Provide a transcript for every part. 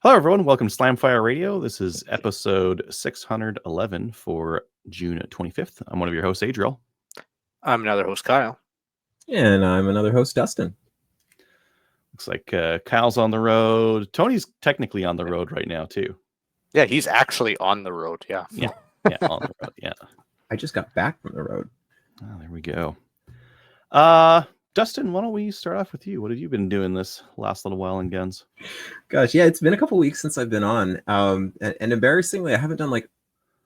Hello, everyone. Welcome to Slamfire Radio. This is episode 611 for June 25th. I'm one of your hosts, Adriel. I'm another host, Kyle. And I'm another host, Dustin. Looks like Kyle's on the road. Tony's technically on the road right now, too. Yeah, he's actually on the road. Yeah, on the road. Yeah. I just got back from the road. Oh, there we go. Dustin, why don't we start off with you? What have you been doing this last little while in guns? Gosh, yeah, it's been a couple weeks since I've been on. And embarrassingly, I haven't done like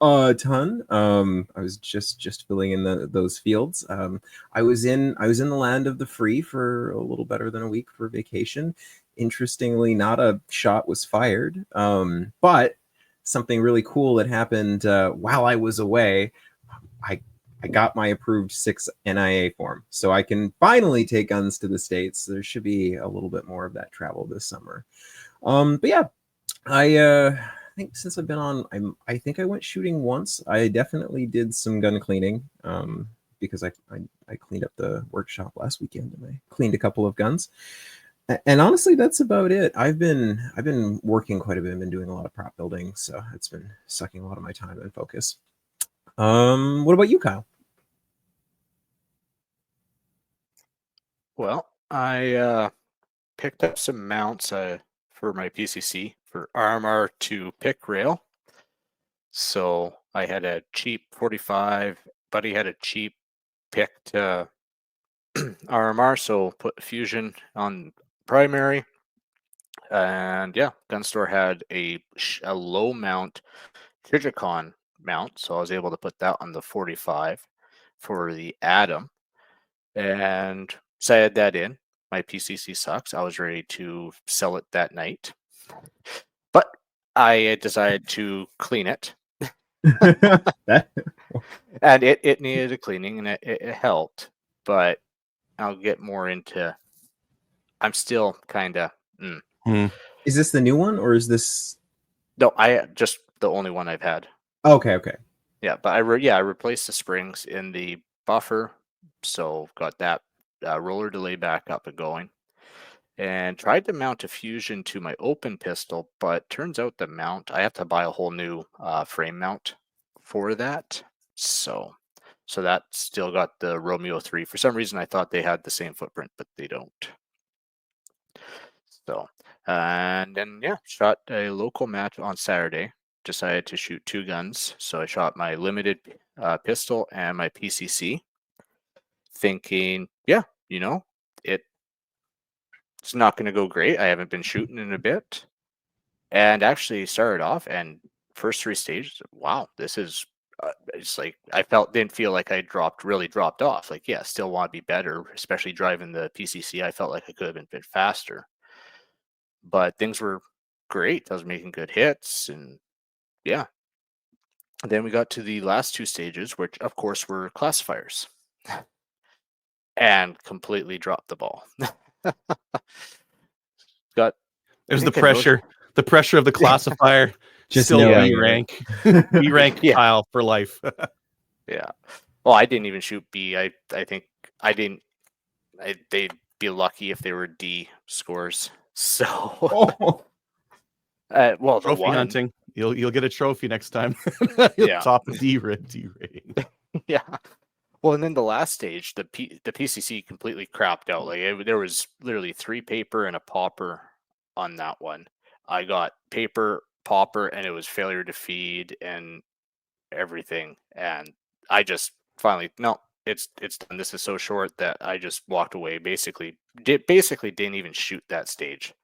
a ton. I was just filling in those fields. I was in the land of the free for a little better than a week for vacation. Interestingly, not a shot was fired. But something really cool that happened while I was away. I got my approved 6 NIA form, so I can finally take guns to the States. There should be a little bit more of that travel this summer. But yeah, I think since I've been on, I think I went shooting once. I definitely did some gun cleaning because I cleaned up the workshop last weekend and I cleaned a couple of guns. And honestly, that's about it. I've been working quite a bit. I've been doing a lot of prop building, so it's been sucking a lot of my time and focus. What about you, Kyle? Well, I picked up some mounts for my PCC for RMR to pick rail. So I had a cheap 45. Buddy had a cheap picked RMR, so put Fusion on primary. And yeah, gun store had a low mount Trigicon mount, so I was able to put that on the 45 for the Atom. And so I had that in. My PCC sucks. I was ready to sell it that night. But I decided to clean it. And it needed a cleaning, and it helped. But I'll get more into... I'm still kind of... Is this the new one, or is this... No, I just the only one I've had. Okay. Yeah, but I replaced the springs in the buffer, so got that roller delay back up and going, and tried to mount a Fusion to my open pistol, but turns out the mount, I have to buy a whole new frame mount for that. So that still got the Romeo 3. For some reason, I thought they had the same footprint, but they don't. So, and then shot a local match on Saturday. Decided to shoot 2 guns, so I shot my limited pistol and my PCC, thinking, it's not going to go great. I haven't been shooting in a bit, and actually started off, and first 3 stages, wow, this is it's like I didn't feel like I really dropped off. Like, yeah, still want to be better, especially driving the PCC. I felt like I could have been a bit faster, but things were great. I was making good hits, and yeah. Then we got to the last 2 stages, which of course were classifiers, and completely dropped the ball. There's the pressure of the classifier. Just still knowing B rank, B rank Kyle for life. Yeah. Well, I didn't even shoot B. I think I didn't. They'd be lucky if they were D scores. So, well, trophy hunting. You'll get a trophy next time. Top D rating. Yeah. Well, and then the last stage, the PCC completely crapped out. Like there was literally 3 paper and a popper on that one. I got paper, popper, and it was failure to feed and everything. And I just finally, no, it's done. This is so short that I just walked away. Basically didn't even shoot that stage.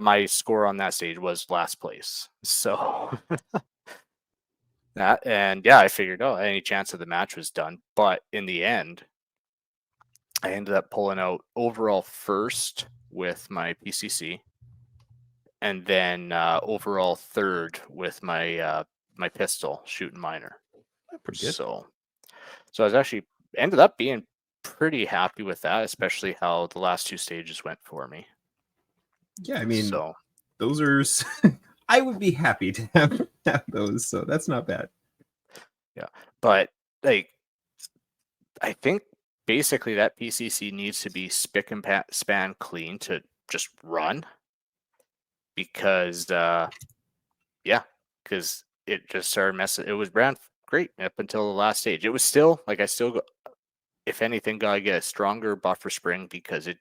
My score on that stage was last place. So that, and yeah, I figured, any chance of the match was done. But in the end, I ended up pulling out overall first with my PCC, and then overall third with my my pistol shooting minor. Pretty good. So I was actually ended up being pretty happy with that, especially how the last 2 stages went for me. Yeah, I mean, those are... I would be happy to have those, so that's not bad. Yeah, but like, I think basically that PCC needs to be spick and span clean to just run, because because it just started messing. It was ran great up until the last stage. It was still like if anything, gotta get a stronger buffer spring because it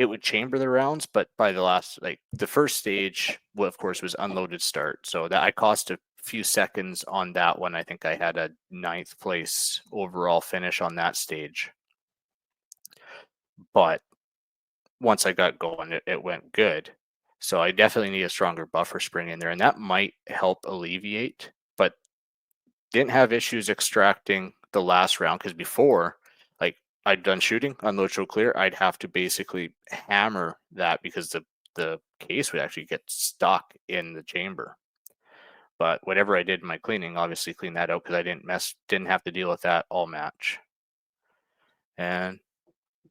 would chamber the rounds, but by the first stage, well, of course, was unloaded start. So that I cost a few seconds on that one. I think I had a 9th place overall finish on that stage. But once I got going, it went good. So I definitely need a stronger buffer spring in there, and that might help alleviate, but didn't have issues extracting the last round because before, like I'd done shooting, unload, show, clear, I'd have to basically hammer that because the case would actually get stuck in the chamber. But whatever I did in my cleaning, obviously cleaned that out because I didn't have to deal with that all match. And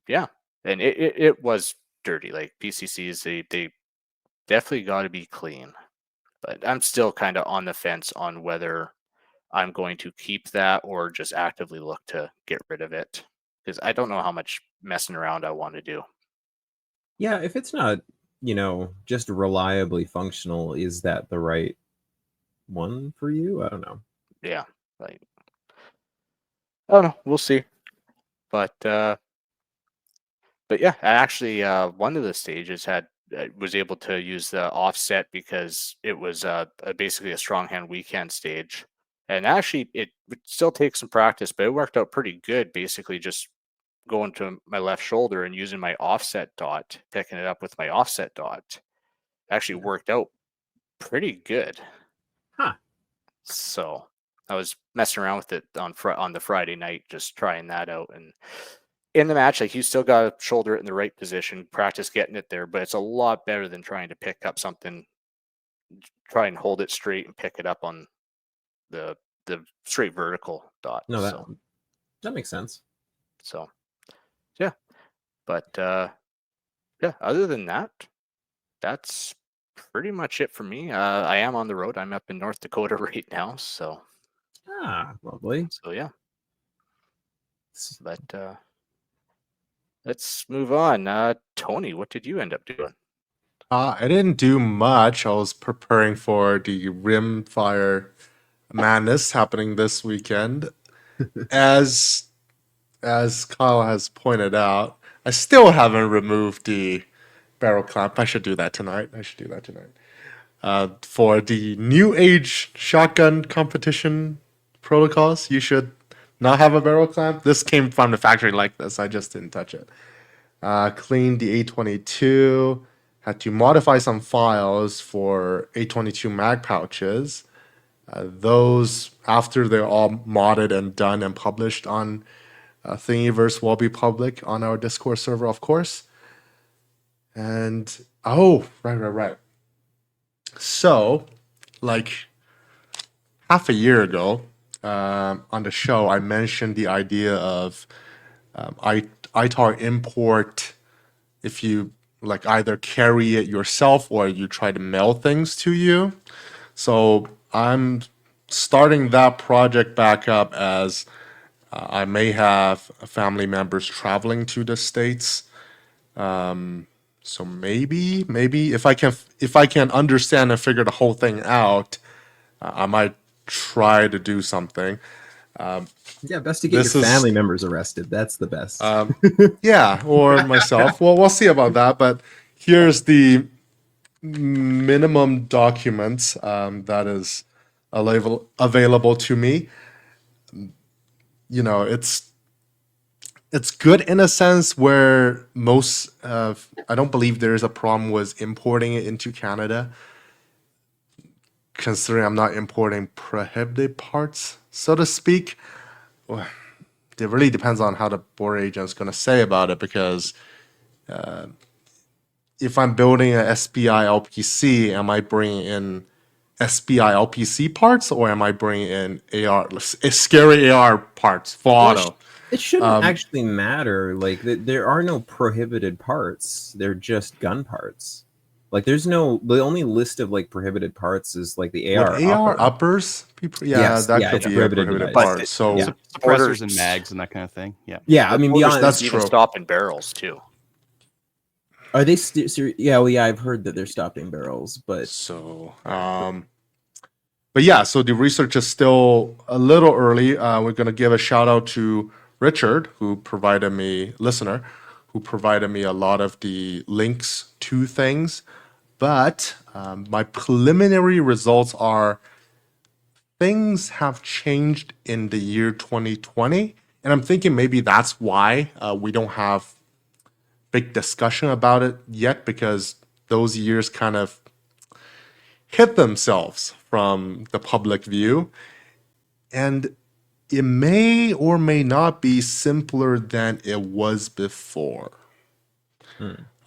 yeah, and it was dirty. Like PCCs, they definitely got to be clean. But I'm still kind of on the fence on whether I'm going to keep that or just actively look to get rid of it because I don't know how much messing around I want to do. Yeah, if it's not, just reliably functional, is that the right one for you? I don't know. Yeah, like I don't know. We'll see. But yeah, I actually one of the stages was able to use the offset because it was basically a strong hand weak hand stage. And actually, it would still take some practice, but it worked out pretty good. Basically, just going to my left shoulder and using my offset dot, picking it up with my offset dot, actually worked out pretty good. Huh. So I was messing around with it on the Friday night, just trying that out. And in the match, like you still got to shoulder it in the right position, practice getting it there, but it's a lot better than trying to pick up something, try and hold it straight and pick it up on the straight vertical dot. No, that makes sense. So yeah, but yeah, other than that, that's pretty much it for me. I am on the road. I'm up in North Dakota right now, so Lovely. so yeah. But let's move on. Tony, what did you end up doing? I didn't do much. I was preparing for the Rimfire Madness happening this weekend. As Kyle has pointed out, I still haven't removed the barrel clamp. I should do that tonight. For the New Age shotgun competition protocols, you should not have a barrel clamp. This came from the factory like this. I just didn't touch it. Cleaned the A22. Had to modify some files for A22 mag pouches. Those, after they're all modded and done and published on Thingiverse, will be public on our Discord server, of course. And, right. So, like half a year ago, on the show, I mentioned the idea of ITAR import if you like either carry it yourself or you try to mail things to you. So I'm starting that project back up as I may have family members traveling to the States. So maybe if I can understand and figure the whole thing out, I might try to do something. Yeah, best to get your family members arrested. That's the best. Yeah, or myself. Well, we'll see about that. But here's the minimum documents that is available to me. It's good in a sense where I don't believe there is a problem with importing it into Canada, considering I'm not importing prohibited parts, so to speak. Well, it really depends on how the border agent is going to say about it, because if I'm building a SPI LPC, am I bringing in SPI LPC parts, or am I bringing in scary AR parts for auto? It shouldn't actually matter. Like, there are no prohibited parts. They're just gun parts. Like, the only list of like prohibited parts is like the AR. Would AR uppers? Could be a prohibited part. So suppressors and mags and that kind of thing. Yeah. Yeah, I mean, beyond that's true. Stop in barrels too. Are they yeah, well, yeah, I've heard that they're stopping barrels, but So, but yeah, so the research is still a little early. We're going to give a shout out to Richard, listener, who provided me a lot of the links to things. But my preliminary results are things have changed in the year 2020. And I'm thinking maybe that's why we don't have big discussion about it yet, because those years kind of hid themselves from the public view. And it may or may not be simpler than it was before.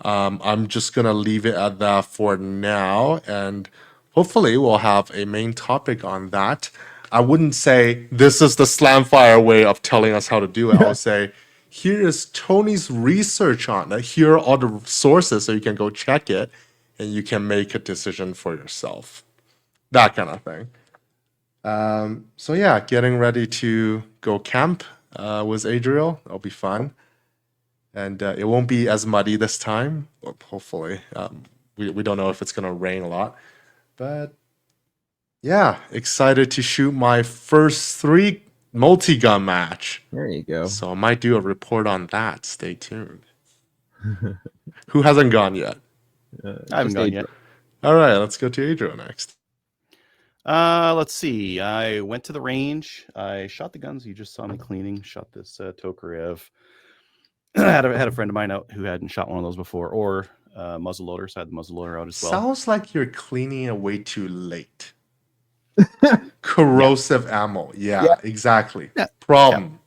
I'm just going to leave it at that for now. And hopefully we'll have a main topic on that. I wouldn't say this is the Slamfire way of telling us how to do it. I would say, here is Tony's research on it. Here are all the sources so you can go check it and you can make a decision for yourself. That kind of thing. So yeah, getting ready to go camp with Adriel. That'll be fun. And it won't be as muddy this time, well, hopefully. We don't know if it's going to rain a lot. But yeah, excited to shoot my first 3 multi-gun match. there you go. So I might do a report on that. Stay tuned. Who hasn't gone yet? I haven't gone yet. All right, let's go to Adriel next. Let's see. I went to the range. I shot the guns. You just saw me cleaning. Shot this Tokarev. I had a friend of mine out who hadn't shot one of those before, or muzzleloader. So I had the muzzleloader out as well. Sounds like you're cleaning it way too late. Corrosive ammo. Yeah, exactly. Yeah. Problem. Yeah.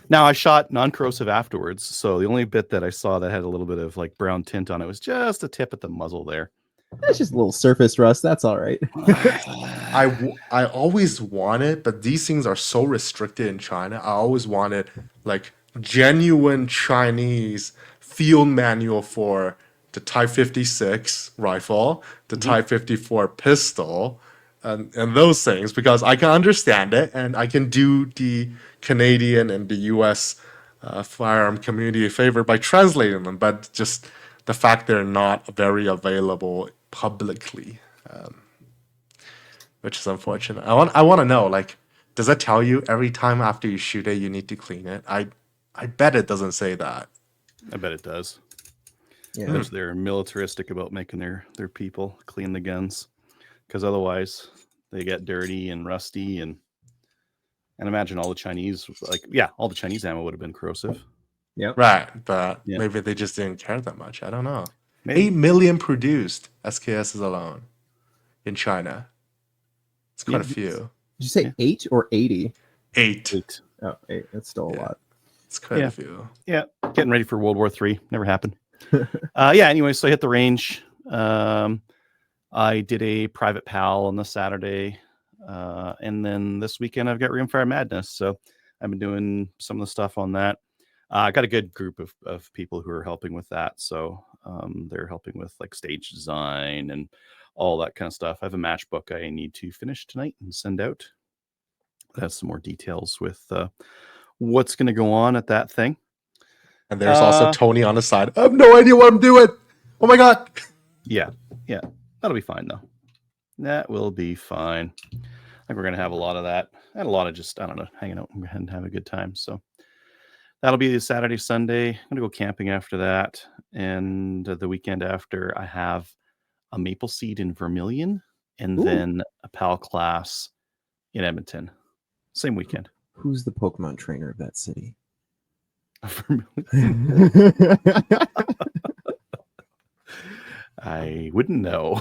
Now I shot non-corrosive afterwards, so the only bit that I saw that had a little bit of like brown tint on it was just a tip at the muzzle there. That's just a little surface rust. That's all right. I always wanted, but these things are so restricted in China. I always wanted like genuine Chinese field manual for the Type 56 rifle, the Type 54 pistol, and those things, because I can understand it and I can do the Canadian and the US firearm community a favor by translating them, but just the fact they're not very available publicly, which is unfortunate. I want to know, like, does that tell you every time after you shoot it you need to clean it? I bet it doesn't say that. I bet it does. Yeah. They're militaristic about making their people clean the guns, because otherwise they get dirty and rusty, and imagine all the Chinese, all the Chinese ammo would have been corrosive. Yeah. Right, but maybe they just didn't care that much. I don't know. Maybe. 8 million produced SKSs alone in China. It's quite a few. Did you say 8 or 80? 8. Oh, 8. That's still a lot. It's quite a few. Yeah, getting ready for World War III. Never happened. Anyway, so I hit the range. I did a private PAL on the Saturday. And then this weekend I've got Rimfire Madness. So I've been doing some of the stuff on that. I got a good group of people who are helping with that. So they're helping with like stage design and all that kind of stuff. I have a matchbook I need to finish tonight and send out. That has some more details with what's going to go on at that thing. And there's also Tony on the side. I have no idea what I'm doing. Oh my God. Yeah. That'll be fine though. That will be fine. I think we're going to have a lot of that and a lot of just, I don't know, hanging out and have a good time. So that'll be Saturday, Sunday. I'm going to go camping after that. And the weekend after, I have a Maple Seed in Vermilion and then a PAL class in Edmonton. Same weekend. Who's the Pokemon trainer of that city? I wouldn't know.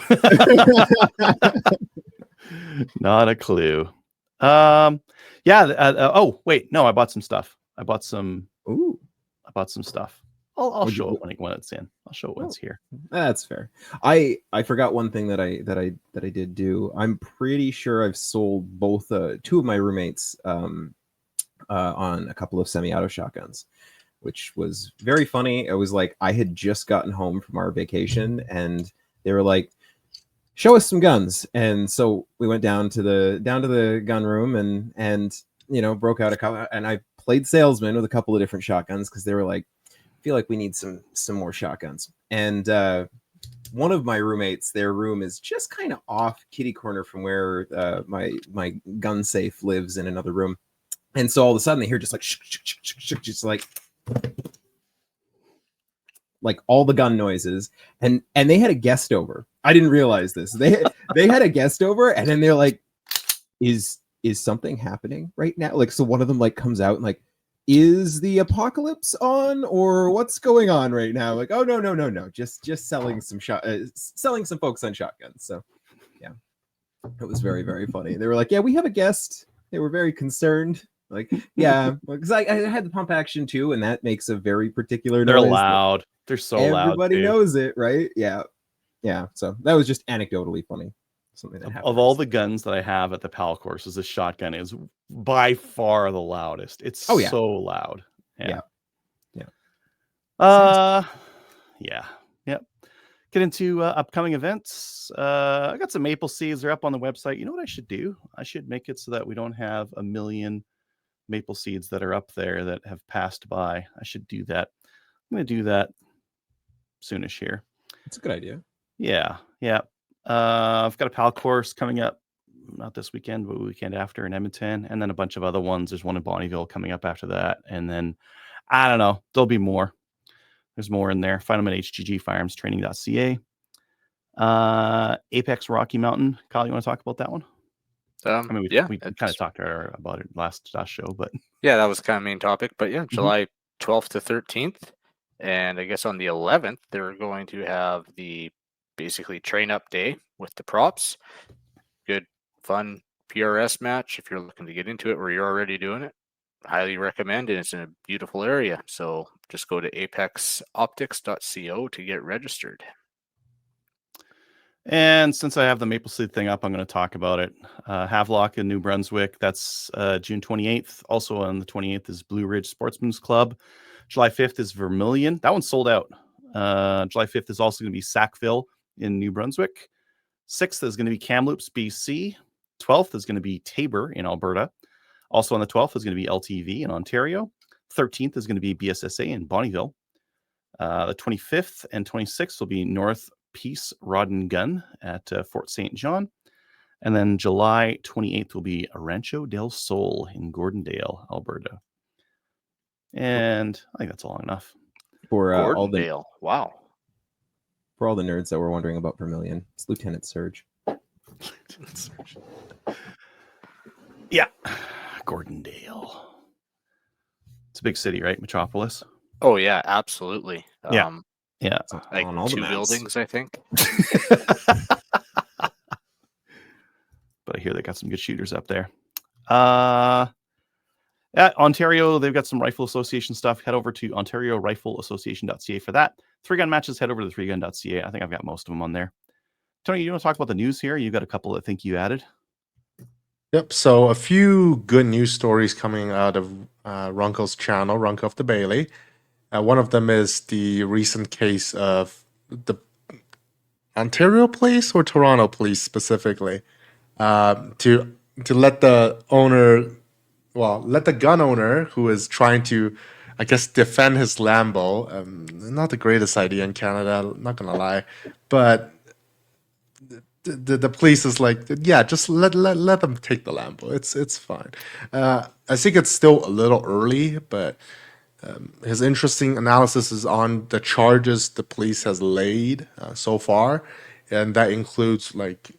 Not a clue. Oh, wait. No, I bought some stuff. I bought some stuff. I'll show it when it's in. I'll show it when it's here. That's fair. I forgot one thing that I did do. I'm pretty sure I've sold both 2 of my roommates on a couple of semi-auto shotguns, which was very funny. It was like I had just gotten home from our vacation and they were like, show us some guns. And so we went down to the gun room and broke out a couple, and I played salesman with a couple of different shotguns because they were like, feel like we need some more shotguns. And one of my roommates, their room is just kind of off kitty corner from where my gun safe lives in another room. And so all of a sudden they hear just like just like all the gun noises, and they had a guest over. I didn't realize this. They had a guest over, and then they're like, is something happening right now? Like, so one of them like comes out and like, is the apocalypse on, or what's going on right now? Like, oh no, just selling some selling some folks on shotguns. So yeah, it was very, very funny. They were like, yeah, we have a guest. They were very concerned. Like, yeah, because I had the pump action too, and that makes a very particular They're noise. loud. They're so loud. Everybody dude. knows it, right? Yeah. So that was just anecdotally funny. Something that happened. Of all the guns that I have at the PAL courses, the shotgun is by far the loudest. It's so loud. Yeah. Yep. Get into upcoming events. I got some maple seeds. They're up on the website. You know what I should do? I should make it so that we don't have a million maple seeds that are up there that have passed by. I should do that. I'm going to do that soonish here. It's a good idea. Yeah. I've got a PAL course coming up, not this weekend, but the weekend after in Edmonton, and then a bunch of other ones. There's one in Bonnyville coming up after that, and then I don't know. There'll be more. There's more in there. Find them at hggfirearmstraining.ca. Apex Rocky Mountain. Kyle, you want to talk about that one? I mean, we kind of talked about it last show, but yeah, that was kind of main topic. But yeah, July 12th to 13th, and I guess on the 11th they're going to have the basically train up day with the props. Good, fun PRS match if you're looking to get into it, or you're already doing it. Highly recommend, and it's in a beautiful area. So just go to apexoptics.co to get registered. And since I have the Maple Seed thing up, I'm going to talk about it. Havelock in New Brunswick, that's June 28th. Also on the 28th is Blue Ridge Sportsman's Club. July 5th is Vermilion. That one's sold out. July 5th is also going to be Sackville in New Brunswick. 6th is going to be Kamloops, BC. 12th is going to be Tabor in Alberta. Also on the 12th is going to be LTV in Ontario. 13th is going to be BSSA in Bonnyville. The 25th and 26th will be North Peace Rod and Gun at Fort St. John. And then July 28th will be Rancho del Sol in Gordondale, Alberta. And I think that's long enough. For Gordondale. Wow. For all the nerds that were wondering about Vermilion, it's Lieutenant Surge. Yeah. Gordondale. It's a big city, right? Metropolis. Oh yeah, absolutely. Yeah. Like on all the 2 maps. buildings, I think. But I hear they got some good shooters up there. At Ontario, they've got some Rifle Association stuff. Head over to OntarioRifleAssociation.ca for that. 3-gun matches, head over to 3gun.ca. I think I've got most of them on there. Tony, you want to talk about the news here? You got a couple that think you added. Yep. So a few good news stories coming out of Runkel's channel, Runkel of the Bailey. One of them is the recent case of the Ontario police or Toronto police specifically to let the gun owner who is trying to, I guess, defend his Lambo. Not the greatest idea in Canada, not gonna lie, but the police is like, yeah, just let them take the Lambo. It's fine. I think it's still a little early, but his interesting analysis is on the charges the police has laid so far, and that includes like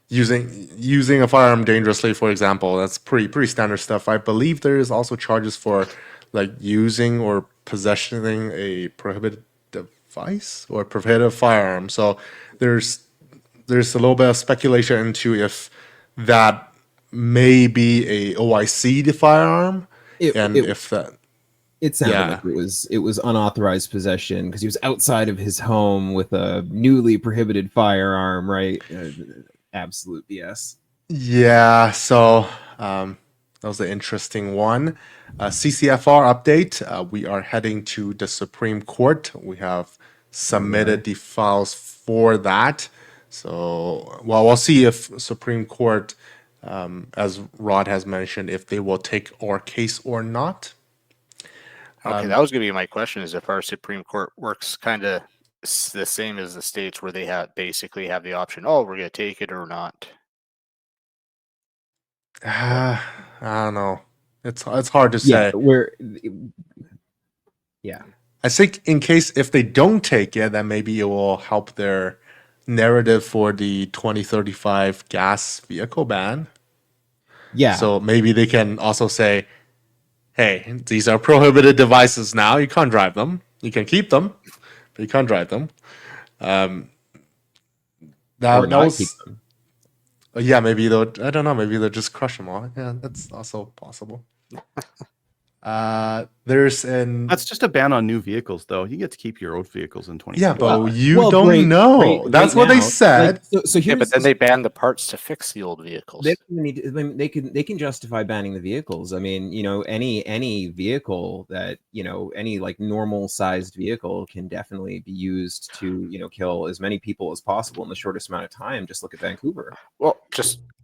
using a firearm dangerously, for example. That's pretty standard stuff. I believe there is also charges for like using or possessing a prohibited device or prohibited firearm. So there's a little bit of speculation into if that may be a OIC firearm. It sounded like it was unauthorized possession because he was outside of his home with a newly prohibited firearm, right? Absolute BS. Yeah, so that was an interesting one. CCFR update. We are heading to the Supreme Court. We have submitted the files for that. So, we'll see if Supreme Court, as Rod has mentioned, if they will take our case or not. Okay, that was going to be my question: is if our Supreme Court works kind of the same as the states, where they basically have the option, oh, we're going to take it or not. I don't know. It's hard to Yeah, say. Yeah. I think in case if they don't take it, then maybe it will help their narrative for the 2035 gas vehicle ban. Yeah. So maybe they can also say, hey, these are prohibited devices now. You can't drive them. You can keep them, but you can't drive them. That Or not was, keep them. yeah, maybe they'll, I don't know, maybe they'll just crush them all. Yeah, that's also possible. That's just a ban on new vehicles, though. You get to keep your old vehicles in 20. Yeah, but Well, you well, don't right- know. right- That's right what they now, said. So Yeah, here's but then they ban the parts to fix the old vehicles. they don't need to- I mean, they can justify banning the vehicles. I mean, any vehicle that any like normal sized vehicle can definitely be used to kill as many people as possible in the shortest amount of time. Just look at Vancouver. Well,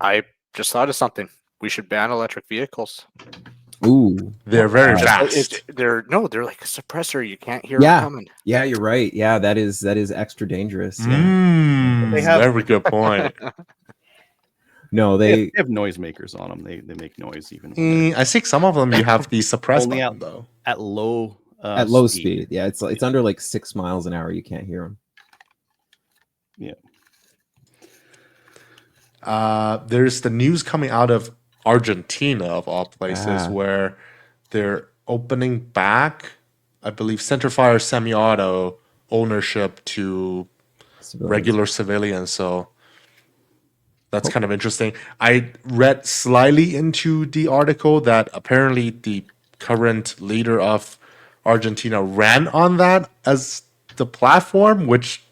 I just thought of something. We should ban electric vehicles. Ooh, They're very Just- fast. they're like a suppressor. You can't hear Yeah. them coming. yeah, you're right. Yeah, that is extra dangerous. Yeah. Mm, They have- very good point. No, They they have noisemakers on them. They make noise even when they're I think some of them you have the suppress Only button out- though. at low at low speed. Yeah, it's under like 6 miles an hour. You can't hear them. There's the news coming out of Argentina, of all places, Ah. where they're opening back, I believe, centerfire semi-auto ownership to regular civilians. So that's kind of interesting. I read slightly into the article that apparently the current leader of Argentina ran on that as the platform, which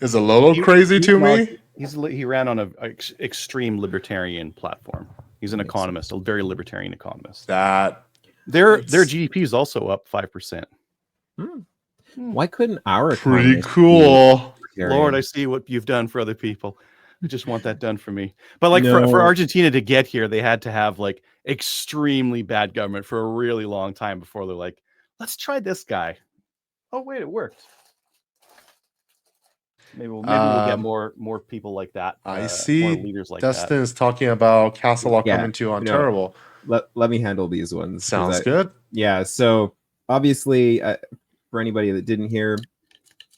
is a little crazy to me. He ran on an extreme libertarian platform. He's an economist, a very libertarian economist. That Their GDP is also up 5%. Why couldn't our pretty economists be cool. Lord, I see what you've done for other people. I just want that done for me. But like No. for Argentina to get here, they had to have like extremely bad government for a really long time before they're like, let's try this guy. Oh wait, it worked. Maybe we'll get more people like that. I more see leaders like Dustin that. is talking about Castle Law Yeah, coming to Ontario. Let me handle these ones. 'cause Sounds good. Yeah, so obviously, for anybody that didn't hear,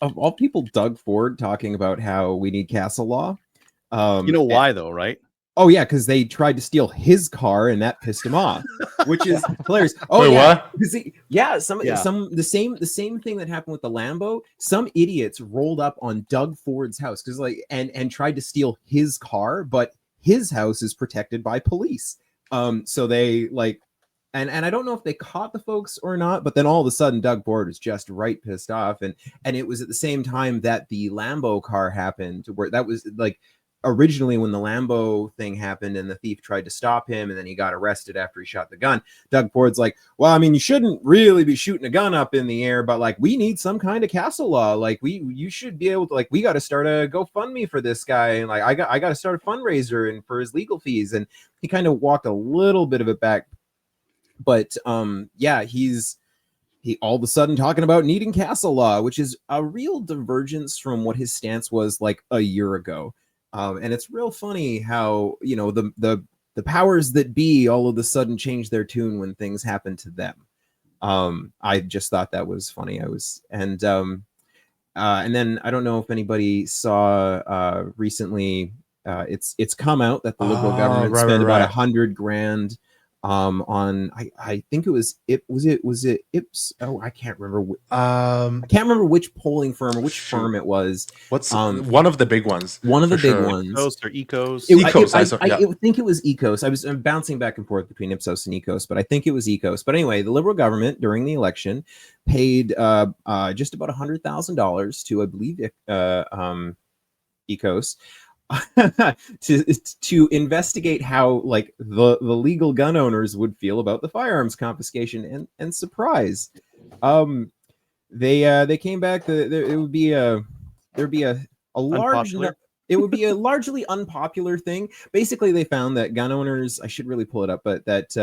of all people, Doug Ford talking about how we need Castle Law. You know why though, right? Oh yeah, because they tried to steal his car and that pissed him off, which is hilarious. Oh Wait, yeah, what? the same thing that happened with the Lambo. Some idiots rolled up on Doug Ford's house because and tried to steal his car, but his house is protected by police. So they and I don't know if they caught the folks or not, but then all of a sudden Doug Ford was just right pissed off, and it was at the same time that the Lambo car happened, where that was like. Originally, when the Lambo thing happened and the thief tried to stop him and then he got arrested after he shot the gun, Doug Ford's like, well, I mean, you shouldn't really be shooting a gun up in the air, but like, we need some kind of castle law. Like you should be able to, like, we got to start a GoFundMe for this guy. And like, I got to start a fundraiser and for his legal fees. And he kind of walked a little bit of it back. But yeah, he all of a sudden talking about needing castle law, which is a real divergence from what his stance was like a year ago. And it's real funny how the powers that be all of a sudden change their tune when things happen to them. I just thought that was funny. And then I don't know if anybody saw recently. It's come out that the Liberal government spent about $100,000 on I think it was Ips. Oh, I can't remember. I can't remember which polling firm or which firm it was. What's one of the big ones? One of the big ones. Ecos or Ecos. I think it was Ecos. I'm bouncing back and forth between Ipsos and Ecos, but I think it was Ecos. But anyway, the Liberal government during the election paid just about $100,000 to, I believe, Ecos. to investigate how like the legal gun owners would feel about the firearms confiscation, and surprise, they came back that there'd be a large It would be a largely unpopular thing. Basically, they found that gun owners, I should really pull it up, but that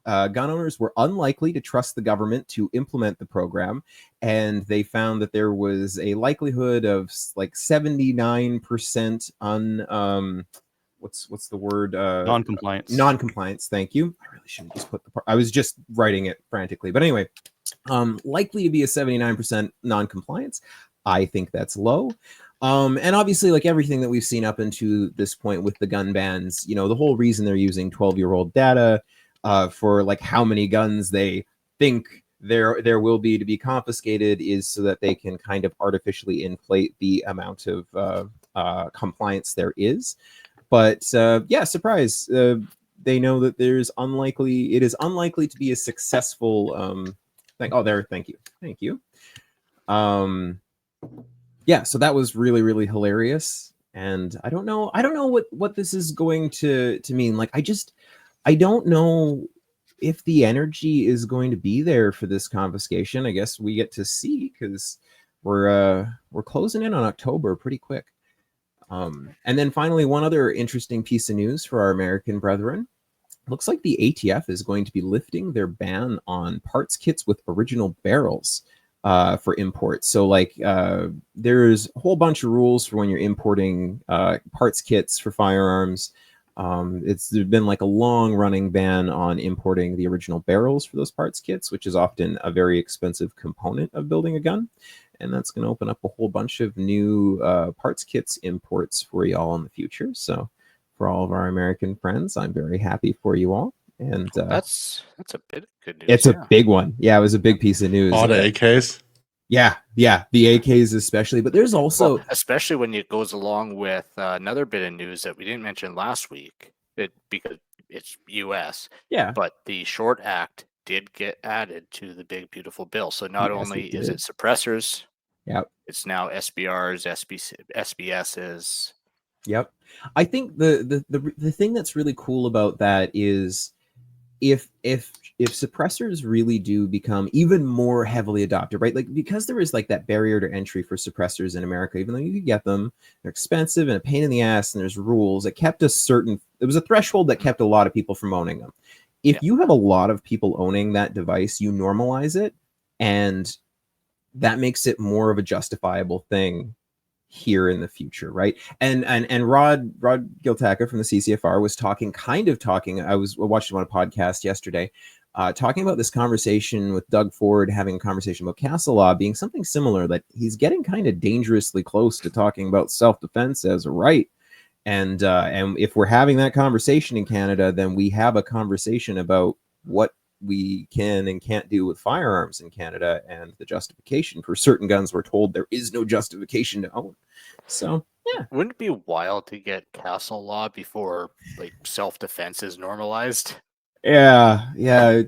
gun owners were unlikely to trust the government to implement the program. And they found that there was a likelihood of like 79% what's the word? Non-compliance. Non-compliance. Thank you. I really shouldn't just put the part. I was just writing it frantically. But anyway, likely to be a 79% non-compliance. I think that's low. And obviously, like everything that we've seen up into this point with the gun bans, the whole reason they're using 12-year-old data for like how many guns they think there will be to be confiscated is so that they can kind of artificially inflate the amount of compliance there is. But yeah, surprise. They know that it is unlikely to be a successful thing. Oh, there. Thank you. Yeah, so that was really, really hilarious. And I don't know what this is going to mean. Like, I don't know if the energy is going to be there for this confiscation. I guess we get to see because we're closing in on October pretty quick. And then finally, one other interesting piece of news for our American brethren. Looks like the ATF is going to be lifting their ban on parts kits with original barrels for import. So like there's a whole bunch of rules for when you're importing parts kits for firearms. There's been like a long running ban on importing the original barrels for those parts kits, which is often a very expensive component of building a gun. And that's going to open up a whole bunch of new parts kits imports for y'all in the future. So for all of our American friends, I'm very happy for you all. And that's a bit of good news. It's a big one. Yeah, it was a big piece of news. All the AKs. Yeah, the AKs especially. But there's also, especially when it goes along with another bit of news that we didn't mention last week, because it's U.S. Yeah, but the Short Act did get added to the big beautiful bill. So not only is it suppressors, it's now SBRs, SBSs. Yep. I think the thing that's really cool about that is if suppressors really do become even more heavily adopted, right? Like because there is like that barrier to entry for suppressors in America, even though you could get them, they're expensive and a pain in the ass, and there's rules. It kept there was a threshold that kept a lot of people from owning them. If you have a lot of people owning that device, you normalize it, and that makes it more of a justifiable thing here in the future, right? And Rod Giltaca from the CCFR was talking. I was watching him on a podcast yesterday, talking about this conversation with Doug Ford, having a conversation about castle law being something similar, that he's getting kind of dangerously close to talking about self-defense as a right. And if we're having that conversation in Canada, then we have a conversation about what we can and can't do with firearms in Canada, and the justification for certain guns we're told there is no justification to own. So yeah, wouldn't it be wild to get castle law before like self-defense is normalized? Yeah.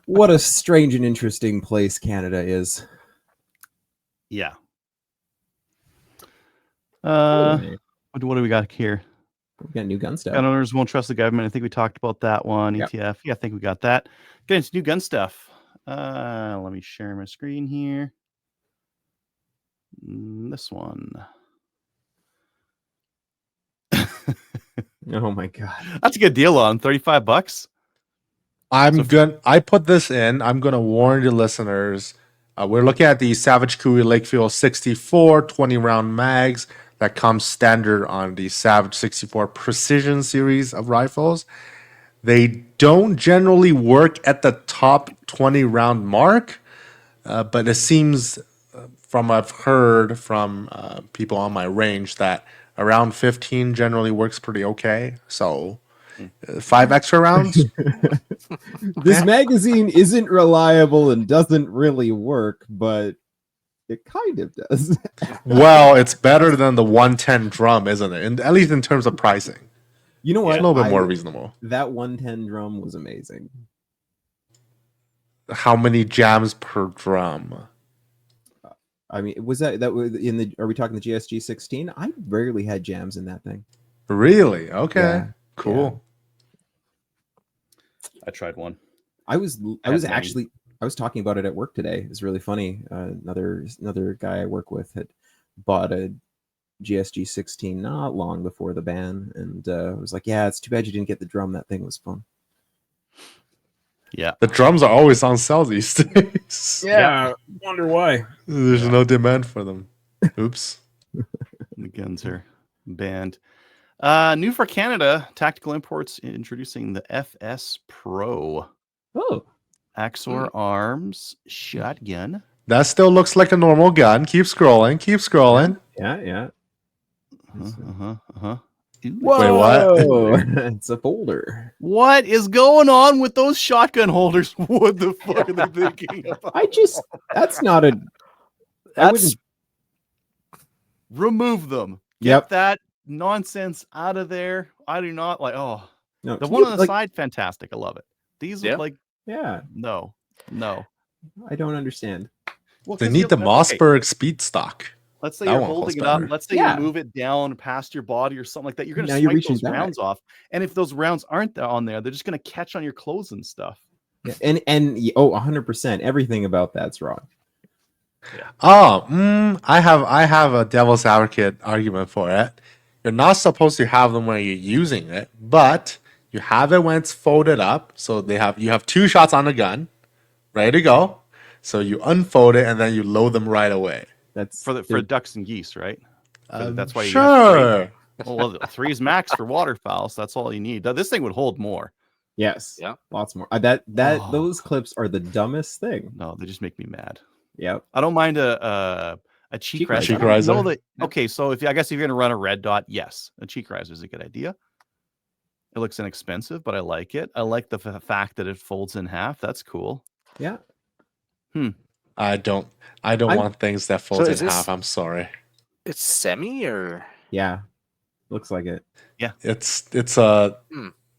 What a strange and interesting place Canada is. Yeah. What do we got here? We got new gun stuff. Gun owners won't trust the government. I think we talked about that one. Yep. ETF. Yeah, I think we got that. Get into new gun stuff. Let me share my screen here. This one. Oh my god, that's a good deal on $35. I put this in. I'm gonna warn the listeners. We're looking at the Savage Cooey Lakefield 64 20-round mags that comes standard on the Savage 64 Precision series of rifles. They don't generally work at the top 20-round mark, but it seems, from I've heard from people on my range, that around 15 generally works pretty okay. So 5 extra rounds. This magazine isn't reliable and doesn't really work, but it kind of does. Well, it's better than the 110 drum, isn't it? And at least in terms of pricing. You know what? It's a little bit more reasonable. That 110 drum was amazing. How many jams per drum? I mean, was that was in the? Are we talking the GSG 16? I rarely had jams in that thing. Really? Okay. Yeah. Cool. Yeah. I tried one. I was talking about it at work today. It's really funny. Another guy I work with had bought a GSG 16 not long before the ban, and I was like, yeah, it's too bad you didn't get the drum. That thing was fun. Yeah. The drums are always on sale these days. Yeah, wonder why. There's no demand for them. Oops. The guns are banned. New for Canada, Tactical Imports introducing the FS Pro Oh, Axor Arms shotgun. That still looks like a normal gun. Keep scrolling. Keep scrolling. yeah. Ooh, Wait, what? It's a folder. What is going on with those shotgun holders? What the fuck are they thinking about? That's not a. I wouldn't. Remove them. Get Yep. that nonsense out of there. I do not like. Oh, No, the can one you, on the like, side, fantastic. I love it. These are like Yeah, no. I don't understand. Well, They 'cause need you're- the okay, Mossberg speed stock. Let's say That you're one holds holding it up. better. Let's say Yeah. you move it down past your body or something like that. You're going to Now you're swipe reaching those back. rounds off. And if those rounds aren't on there, they're just going to catch on your clothes and stuff. Yeah, and 100%. Everything about that's wrong. Oh, I have a devil's advocate argument for it. You're not supposed to have them when you're using it, but you have it when it's folded up. So you have 2 shots on the gun, ready to go. So you unfold it and then you load them right away. That's For ducks and geese, right? That's why you have Sure. 3. Well, 3 is max for waterfowl, so that's all you need. This thing would hold more. yes, Yeah. lots more. Those clips are the dumbest thing. No, they just make me mad. Yep. I don't mind a cheek Cheek riser. riser. I don't Cheek know riser. that- Okay, so I guess if you're going to run a red dot, yes, a cheek riser is a good idea. It looks inexpensive, but I like it. I like the fact that it folds in half. That's cool. Yeah. I don't want things that fold is in this- half. I'm sorry. It's semi or Yeah. Looks like it. It's a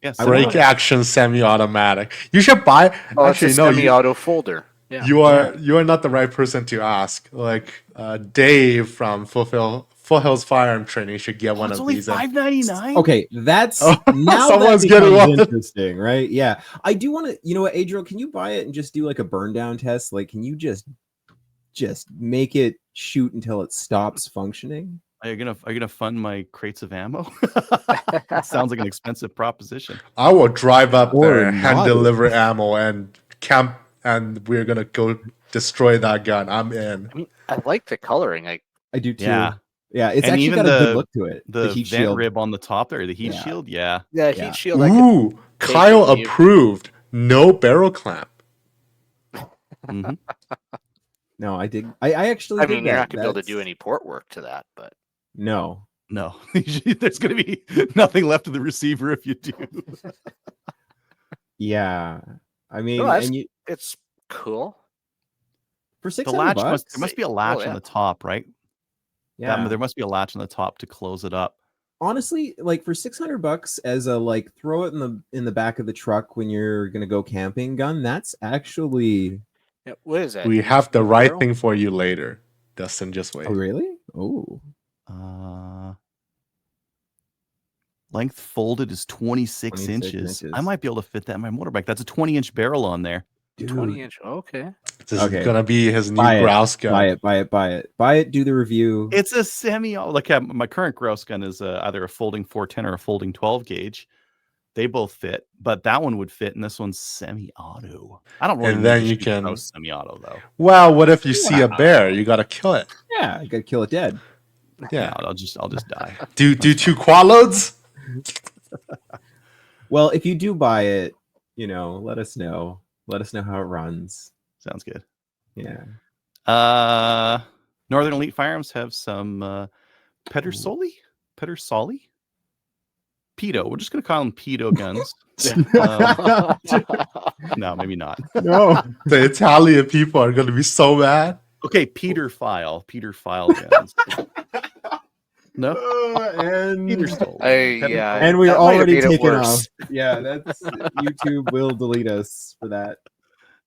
Yes. I break want it. action semi-automatic. You should buy. it's a Actually, no. semi-auto folder. Yeah. You are not the right person to ask. Like Dave from Foothills Firearm Training should get one It's of only these. and- $5.99. Okay, that's Oh, now someone's that getting becomes one. interesting, right? Yeah, I do want to. You know what, Adriel? Can you buy it and just do like a burn down test? Like, can you just make it shoot until it stops functioning? Are you gonna fund my crates of ammo? Sounds like an expensive proposition. I will drive up Or there, hand not. deliver ammo, and camp, and we're gonna go destroy that gun. I'm in. I mean, I like the coloring. I do too. Yeah. Yeah, it's And actually even got a the- good look to it. The, heat vent shield. rib on the top there, the heat Yeah. shield. Yeah. Yeah, Yeah. heat shield. I could, Ooh, take Kyle it, you- approved. No barrel clamp. Mhm. No, I did. I actually. I did mean, you're that. not gonna be able to do That's- any port work to that, but No. No, there's gonna be nothing left of the receiver if you do. Yeah. I mean, No, that's- and you it's cool. for The 600 latch bucks. there must be a latch yeah. on the top, right? Yeah. There must be a latch on the top to close it up. Honestly, like for 600 bucks as a like throw it in the back of the truck when you're gonna go camping gun, that's actually. Yeah, what is that? We have the right barrel? thing for you later. Dustin, just wait. Oh really? Oh. Length folded is 26 inches. I inches. might be able to fit that in my motorbike. That's a 20-inch barrel on there. 20-inch. Okay. This Okay. is gonna be his new Buy it. grouse gun. Buy it. Do the review. It's a semi. Like my current grouse gun is either a folding 410 or a folding 12 gauge. They both fit, but that one would fit, and this one's semi-auto. I don't really. And need then to you shoot can- grouse semi-auto though. Well, what if you see a bear? You gotta kill it. Yeah, you gotta kill it dead. Yeah. I'll just die. Do 2 quad loads? Well, if you do buy it, let us know. Let us know how it runs. Sounds good. Yeah. Northern Elite Firearms have some Pedersoli? Pedo. We're just gonna call them pedo guns. No, maybe not. No. The Italian people are gonna be so mad. Okay, Peter file guns. No, and Peter stole. Yeah. and we're that might have already made it taken off. worse. Yeah, that's YouTube will delete us for that.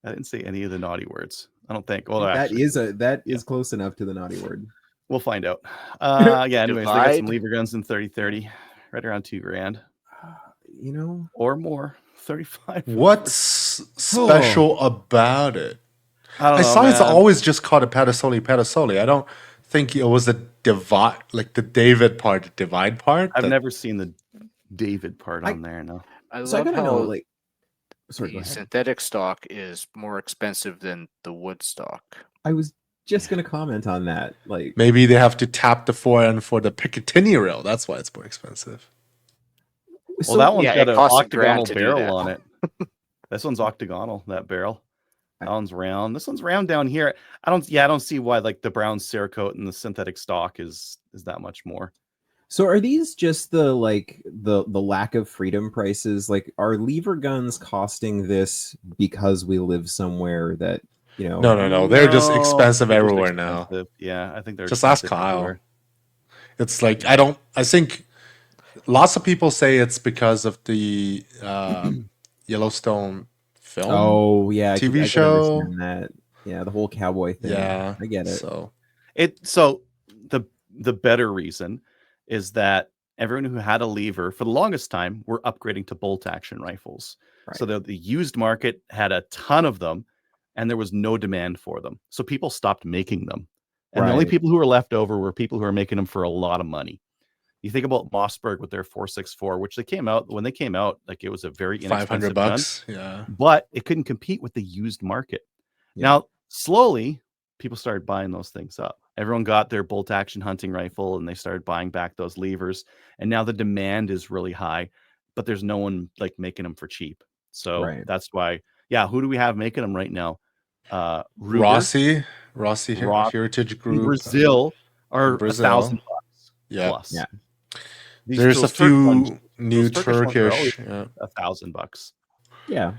I didn't say any of the naughty words. I don't think. Well, That actually, is close enough to the naughty word. we'll find out. Yeah. Anyways, they got some Divide. lever guns in 30-30, right around $2,000 or more. 35. What's special about it? I don't I know, saw it's man. always just called a Pedasoli. I don't think it was divide, like the David part, the divide part. I've that- never seen the David part on there. No. I So I love gotta how know, like, sorry, go the ahead. synthetic stock is more expensive than the wood stock. I was just gonna comment on that. Like, Maybe they have to tap the forehand for the Picatinny rail. That's why it's more expensive. Well, that one's Yeah, got it an costs $1,000 octagonal to do barrel that. on it. This one's octagonal. That barrel. That one's round. This one's round down here. I don't see why like the brown Cerakote and the synthetic stock is that much more. So are these just the lack of freedom prices? Like, are lever guns costing this because we live somewhere that, you know? No. They're just No, expensive they're just everywhere now. expensive. Yeah, I think they're Just ask expensive Kyle. everywhere. It's like I think lots of people say it's because of the Yellowstone film. Oh yeah, TV I can show. understand that. Yeah, the whole cowboy thing. Yeah, I get it. So The better reason is that everyone who had a lever for the longest time were upgrading to bolt action rifles. Right. So the used market had a ton of them and there was no demand for them. So people stopped making them. And the only Right. people who were left over were people who are making them for a lot of money. You think about Mossberg with their 464, which when they came out, like it was a very inexpensive $500. gun, Yeah. but it couldn't compete with the used market. Yeah. Now, slowly, people started buying those things up. Everyone got their bolt action hunting rifle and they started buying back those levers. And now the demand is really high, but there's no one like making them for cheap. So Right. that's why, who do we have making them right now? Rossi Ross- Heritage in Group. Brazil are Brazil. $1,000 Yeah. plus. Yeah. There's a those Turk ones, few new those Turkish ones are always Turkish. $1,000. Yeah.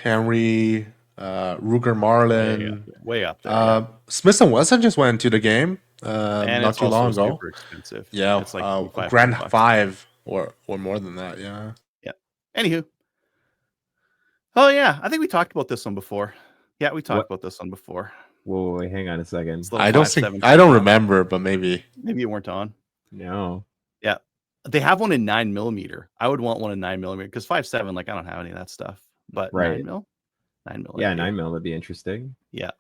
Henry, Ruger Marlin. Way up there. Smith & Wesson just went into the game And not it's too also long ago. super expensive. Yeah, it's like a grand $2,500. 5 or more than that. Yeah. Anywho. Oh yeah, I think we talked about this one before. Yeah, we talked about this one before. Whoa, wait, hang on a second. It's a little I don't 5.7 think I don't top. remember, but maybe. Maybe you weren't on. No. Yeah, they have one in 9mm. I would want one in 9mm because 5.7, like I don't have any of that stuff. But Right. 9mm, 9mm. Yeah, I'd do. 9mm would be interesting. Yeah.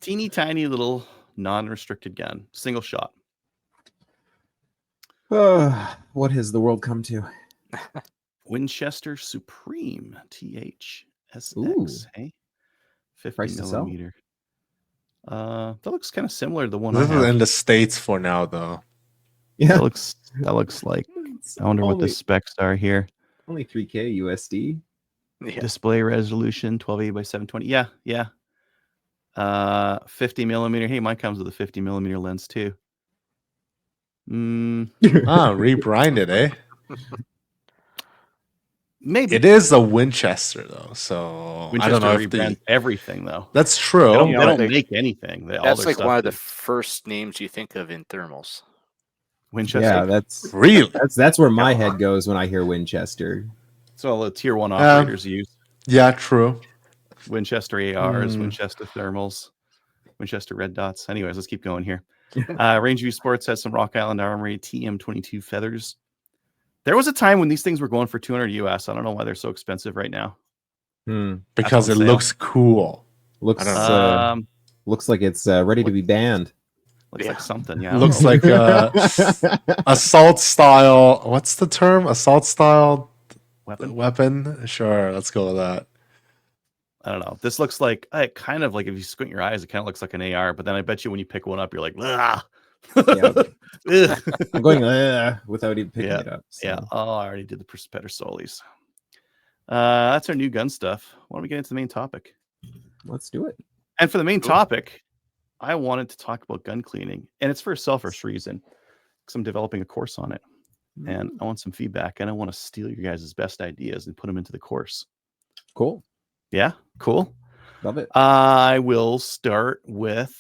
Teeny tiny little non-restricted gun, single shot. What has the world come to? Winchester Supreme THSX. Ooh. Hey, 50 Price to sell? millimeter. That looks kind of similar to the one This I is have. in the States for now, though. Yeah. That looks like. It's I wonder what the only, specs are here. only 3K USD. Yeah. Display resolution 1280 by 720. Yeah. 50 millimeter. Hey, mine comes with a 50 millimeter lens too. Rebranded, eh? Maybe It is a Winchester, though. So Winchester I don't know if rebrands everything though. That's They true. don't, You they know, don't make anything. All That's their like stuff one of the is first names you think of in thermals. Winchester. Yeah, that's Really? that's where my head goes when I hear Winchester. That's all the tier 1 operators use. Yeah, true. Winchester ARs, Hmm. Winchester thermals, Winchester red dots. Anyways, let's keep going here. Rangeview Sports has some Rock Island Armory TM22 feathers. There was a time when these things were going for $200 US. I don't know why they're so expensive right now. Because it on sale. looks cool. Looks I don't know. looks like it's ready to be banned. Looks Yeah. like something. Yeah. I Looks don't know. like assault style. What's the term? Assault style weapon. Sure, let's go with that. I don't know. This looks like kind of like if you squint your eyes, it kind of looks like an AR. But then I bet you when you pick one up, you're like, ah. Yep. I'm going without even picking it up. So. Yeah. Oh, I already did the Persolis. That's our new gun stuff. Why don't we get into the main topic? Let's do it. And for the main topic, I wanted to talk about gun cleaning, and it's for a selfish reason because I'm developing a course on it, and I want some feedback, and I want to steal your guys' best ideas and put them into the course. Cool. Yeah, cool. Love it. I will start with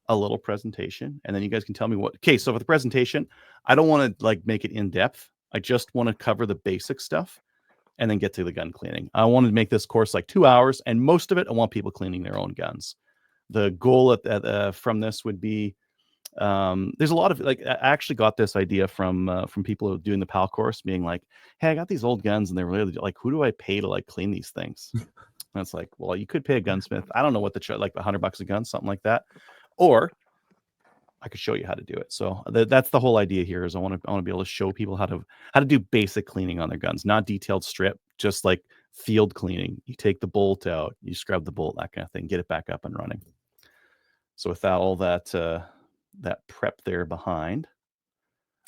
a little presentation, and then you guys can tell me what. Okay, so for the presentation, I don't want to like make it in depth. I just want to cover the basic stuff, and then get to the gun cleaning. I want to make this course like 2 hours, and most of it, I want people cleaning their own guns. The goal from this would be, there's a lot of like, I actually got this idea from people who are doing the PAL course, being like, hey, I got these old guns, and they're really like, who do I pay to like clean these things? And it's like, well, you could pay a gunsmith. I don't know what like $100 a gun, something like that. or I could show you how to do it. So that's the whole idea here. Is I want to be able to show people how to do basic cleaning on their guns, not detailed strip, just like field cleaning. You take the bolt out, you scrub the bolt, that kind of thing, get it back up and running. So without all that that prep there behind,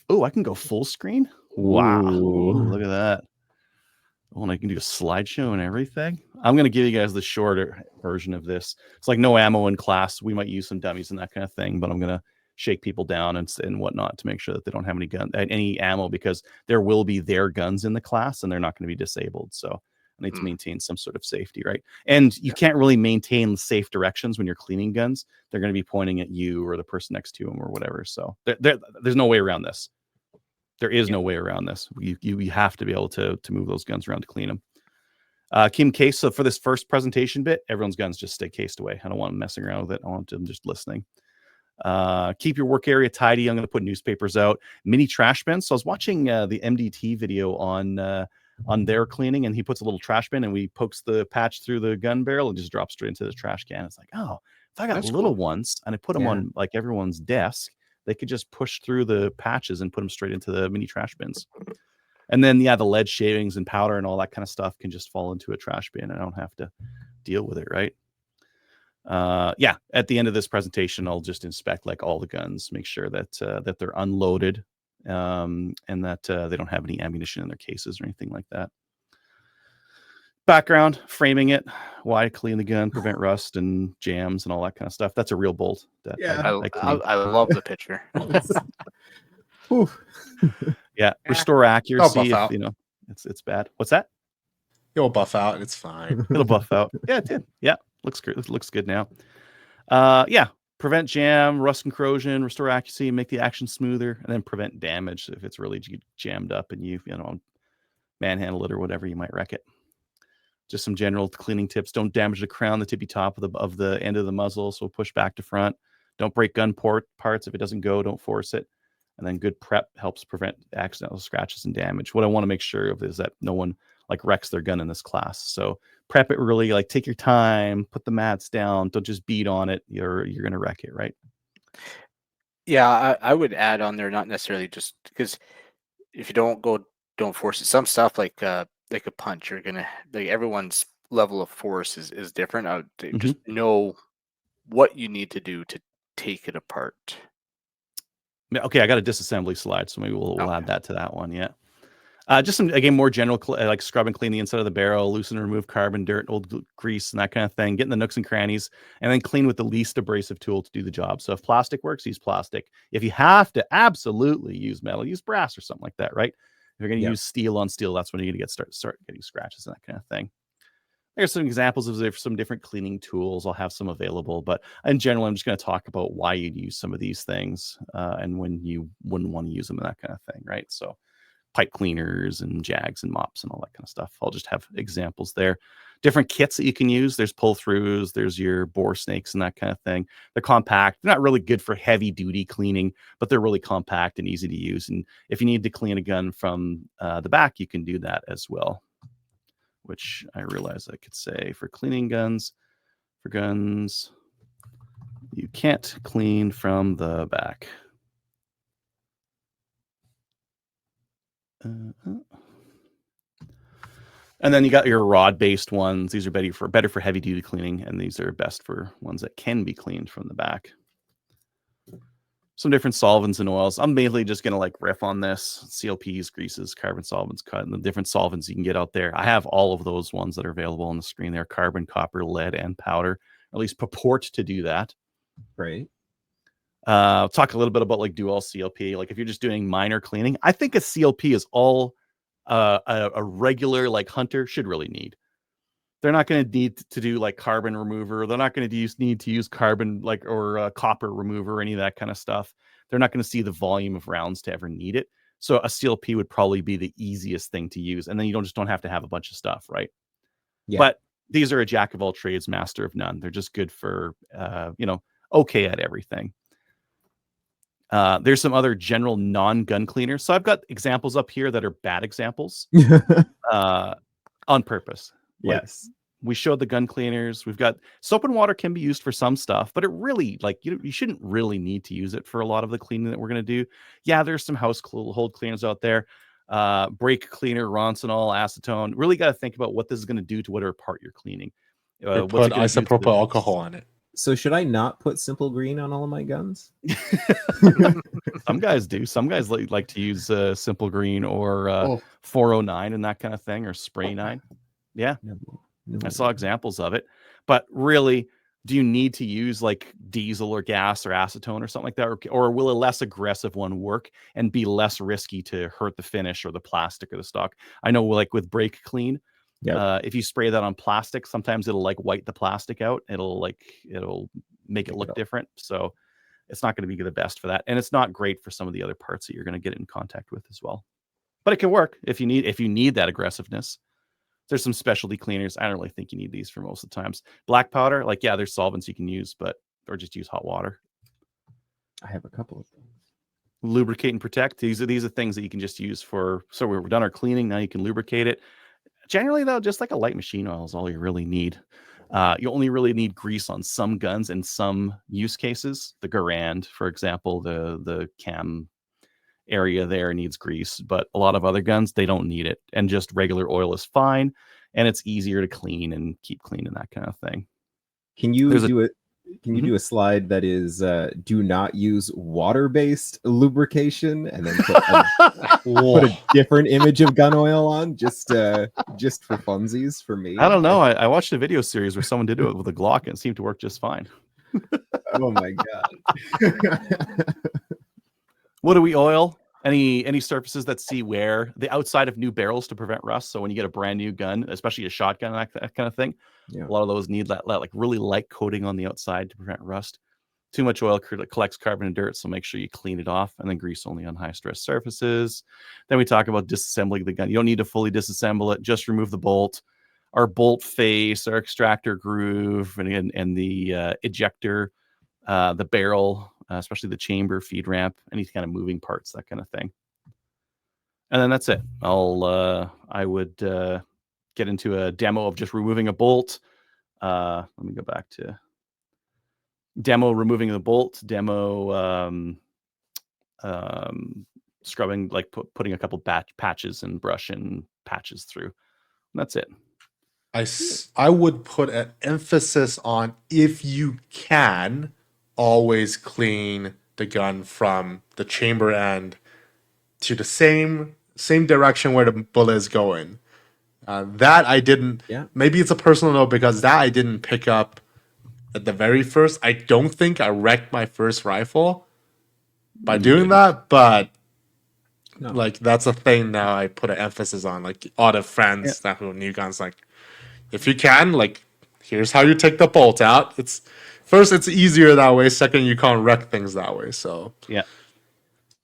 oh, I can go full screen. Wow, Ooh. ooh, look at that. Oh, and I can do a slideshow and everything. I'm going to give you guys the shorter version of this. It's like no ammo in class. We might use some dummies and that kind of thing, but I'm going to shake people down and whatnot to make sure that they don't have any ammo, because there will be their guns in the class and they're not going to be disabled. So I need to maintain some sort of safety, right? And you can't really maintain safe directions when you're cleaning guns. They're going to be pointing at you or the person next to them or whatever. So there's no way around this. There is no way around this. You have to be able to move those guns around to clean them. Keep them cased. So for this first presentation bit, everyone's guns just stay cased away. I don't want them messing around with it. I want them just listening. Keep your work area tidy. I'm going to put newspapers out, mini trash bins. So I was watching the MDT video on their cleaning, and he puts a little trash bin and we pokes the patch through the gun barrel and just drops straight into the trash can. It's like, oh, if I got little ones and I put them on like everyone's desk, they could just push through the patches and put them straight into the mini trash bins. And then, the lead shavings and powder and all that kind of stuff can just fall into a trash bin. I don't have to deal with it, right? At the end of this presentation, I'll just inspect like all the guns, make sure that that they're unloaded, and that they don't have any ammunition in their cases or anything like that. Background, framing it, why clean the gun, prevent rust and jams and all that kind of stuff. That's a real bolt. I love the picture. Restore accuracy. If, it's bad. What's that? It'll buff out. It's fine. It'll buff out. Yeah, it did. Yeah, looks good. It looks good now. Prevent jam, rust and corrosion, restore accuracy, make the action smoother, and then prevent damage if it's really jammed up and you manhandle it or whatever, you might wreck it. Just some general cleaning tips. Don't damage the crown, the tippy top of the end of the muzzle. So push back to front. Don't break gun parts. If it doesn't go, don't force it. And then good prep helps prevent accidental scratches and damage. What I want to make sure of is that no one like wrecks their gun in this class. So prep it really, like take your time, put the mats down. Don't just beat on it. You're going to wreck it, right? Yeah, I would add on there, not necessarily just because if you don't force it. Some stuff like a punch, you're gonna like everyone's level of force is different. I would just know what you need to do to take it apart. Okay, I got a disassembly slide, so maybe we'll add that to that one. Yeah. Just some, again, more general, like scrub and clean the inside of the barrel, loosen and remove carbon, dirt, old grease, and that kind of thing. Get in the nooks and crannies, and then clean with the least abrasive tool to do the job. So if plastic works, use plastic. If you have to absolutely use metal, use brass or something like that, right? If you're going to use steel on steel, that's when you're going to start getting scratches and that kind of thing. There's some examples of some different cleaning tools. I'll have some available, but in general, I'm just going to talk about why you'd use some of these things and when you wouldn't want to use them and that kind of thing, right? So pipe cleaners and jags and mops and all that kind of stuff. I'll just have examples there. Different kits that you can use. There's pull-throughs, there's your bore snakes and that kind of thing. They're compact. They're not really good for heavy-duty cleaning, but they're really compact and easy to use. And if you need to clean a gun from the back, you can do that as well, which I realize I could say for cleaning guns, you can't clean from the back. And then you got your rod-based ones. These are better for heavy-duty cleaning, and these are best for ones that can be cleaned from the back. Some different solvents and oils. I'm mainly just going to like riff on this. CLPs, greases, carbon solvents, and the different solvents you can get out there. I have all of those ones that are available on the screen there. Carbon, copper, lead, and powder. At least purport to do that. Right. Talk a little bit about like dual CLP. Like if you're just doing minor cleaning, I think a CLP is all a regular like hunter should really need. They're not going to need to do like carbon remover. They're not going to need to use carbon like or copper remover or any of that kind of stuff. They're not going to see the volume of rounds to ever need it. So a CLP would probably be the easiest thing to use. And then you don't have to have a bunch of stuff, right? Yeah. But these are a jack of all trades, master of none. They're just good for, okay at everything. There's some other general non-gun cleaners. So I've got examples up here that are bad examples on purpose. Yes. We showed the gun cleaners. We've got soap and water can be used for some stuff, but it really like you shouldn't really need to use it for a lot of the cleaning that we're going to do. Yeah, there's some household cleaners out there. Brake cleaner, Roncinol, acetone. Really got to think about what this is going to do to whatever part you're cleaning. Or put isopropyl alcohol on it. So should I not put Simple Green on all of my guns? Some guys do. Some guys like to use Simple Green or 409 and that kind of thing, or Spray 9. Yeah, No. I saw examples of it. But really, do you need to use like diesel or gas or acetone or something like that? Or will a less aggressive one work and be less risky to hurt the finish or the plastic or the stock? I know like with Brake Clean, if you spray that on plastic, sometimes it'll like white the plastic out. It'll make it look different. So it's not going to be the best for that. And it's not great for some of the other parts that you're going to get in contact with as well. But it can work if you need that aggressiveness. There's some specialty cleaners. I don't really think you need these for most of the times. Black powder, like, yeah, there's solvents you can use, or just use hot water. I have a couple of things. Lubricate and protect. These are things that you can just use for, so we're done our cleaning. Now you can lubricate it. Generally, though, just like a light machine oil is all you really need. You only really need grease on some guns and some use cases. The Garand, for example, the cam area there needs grease, but a lot of other guns, they don't need it. And just regular oil is fine. And it's easier to clean and keep clean and that kind of thing. Can you do it? Can you do a slide that is do not use water-based lubrication, and then put a different image of gun oil on just for funsies for me? I don't know. I watched a video series where someone did it with a Glock and it seemed to work just fine. Oh my god. What do we oil? Any surfaces that see wear, the outside of new barrels to prevent rust. So when you get a brand new gun, especially a shotgun, that kind of thing, a lot of those need that like really light coating on the outside to prevent rust. Too much oil collects carbon and dirt, so make sure you clean it off, and then grease only on high stress surfaces. Then we talk about disassembling the gun. You don't need to fully disassemble it; just remove the bolt, our bolt face, our extractor groove, and the ejector, the barrel. Especially the chamber, feed ramp, any kind of moving parts, that kind of thing. And then that's it. I would get into a demo of just removing a bolt. Let me go back to demo removing the bolt, demo scrubbing, like putting a couple patches and brush and patches through. And that's it. I would put an emphasis on, if you can, always clean the gun from the chamber end to the same direction where the bullet is going. That I didn't. Yeah. Maybe it's a personal note, because that I didn't pick up at the very first. I don't think I wrecked my first rifle by doing that, but like that's a thing now I put an emphasis on. Like all the friends that who new guns, like if you can, like here's how you take the bolt out. It's easier that way. Second, you can't wreck things that way. So yeah.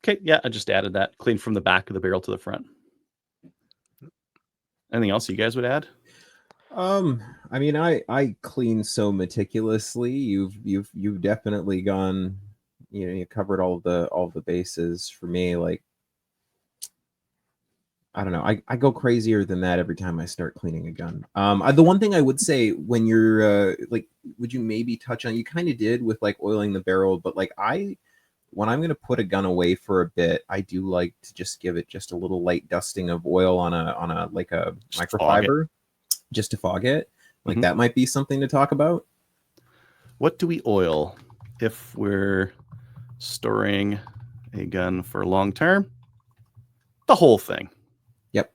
Okay, yeah, I just added that. Clean from the back of the barrel to the front. Anything else you guys would add? I mean, I clean so meticulously. You've definitely gone, you covered all the bases for me. Like, I don't know. I go crazier than that every time I start cleaning a gun. The one thing I would say, when you're like, would you maybe touch on? You kind of did with like oiling the barrel, but like when I'm gonna put a gun away for a bit, I do like to just give it just a little light dusting of oil on a like a microfiber, just to fog it. Like that might be something to talk about. What do we oil if we're storing a gun for long term? The whole thing. Yep.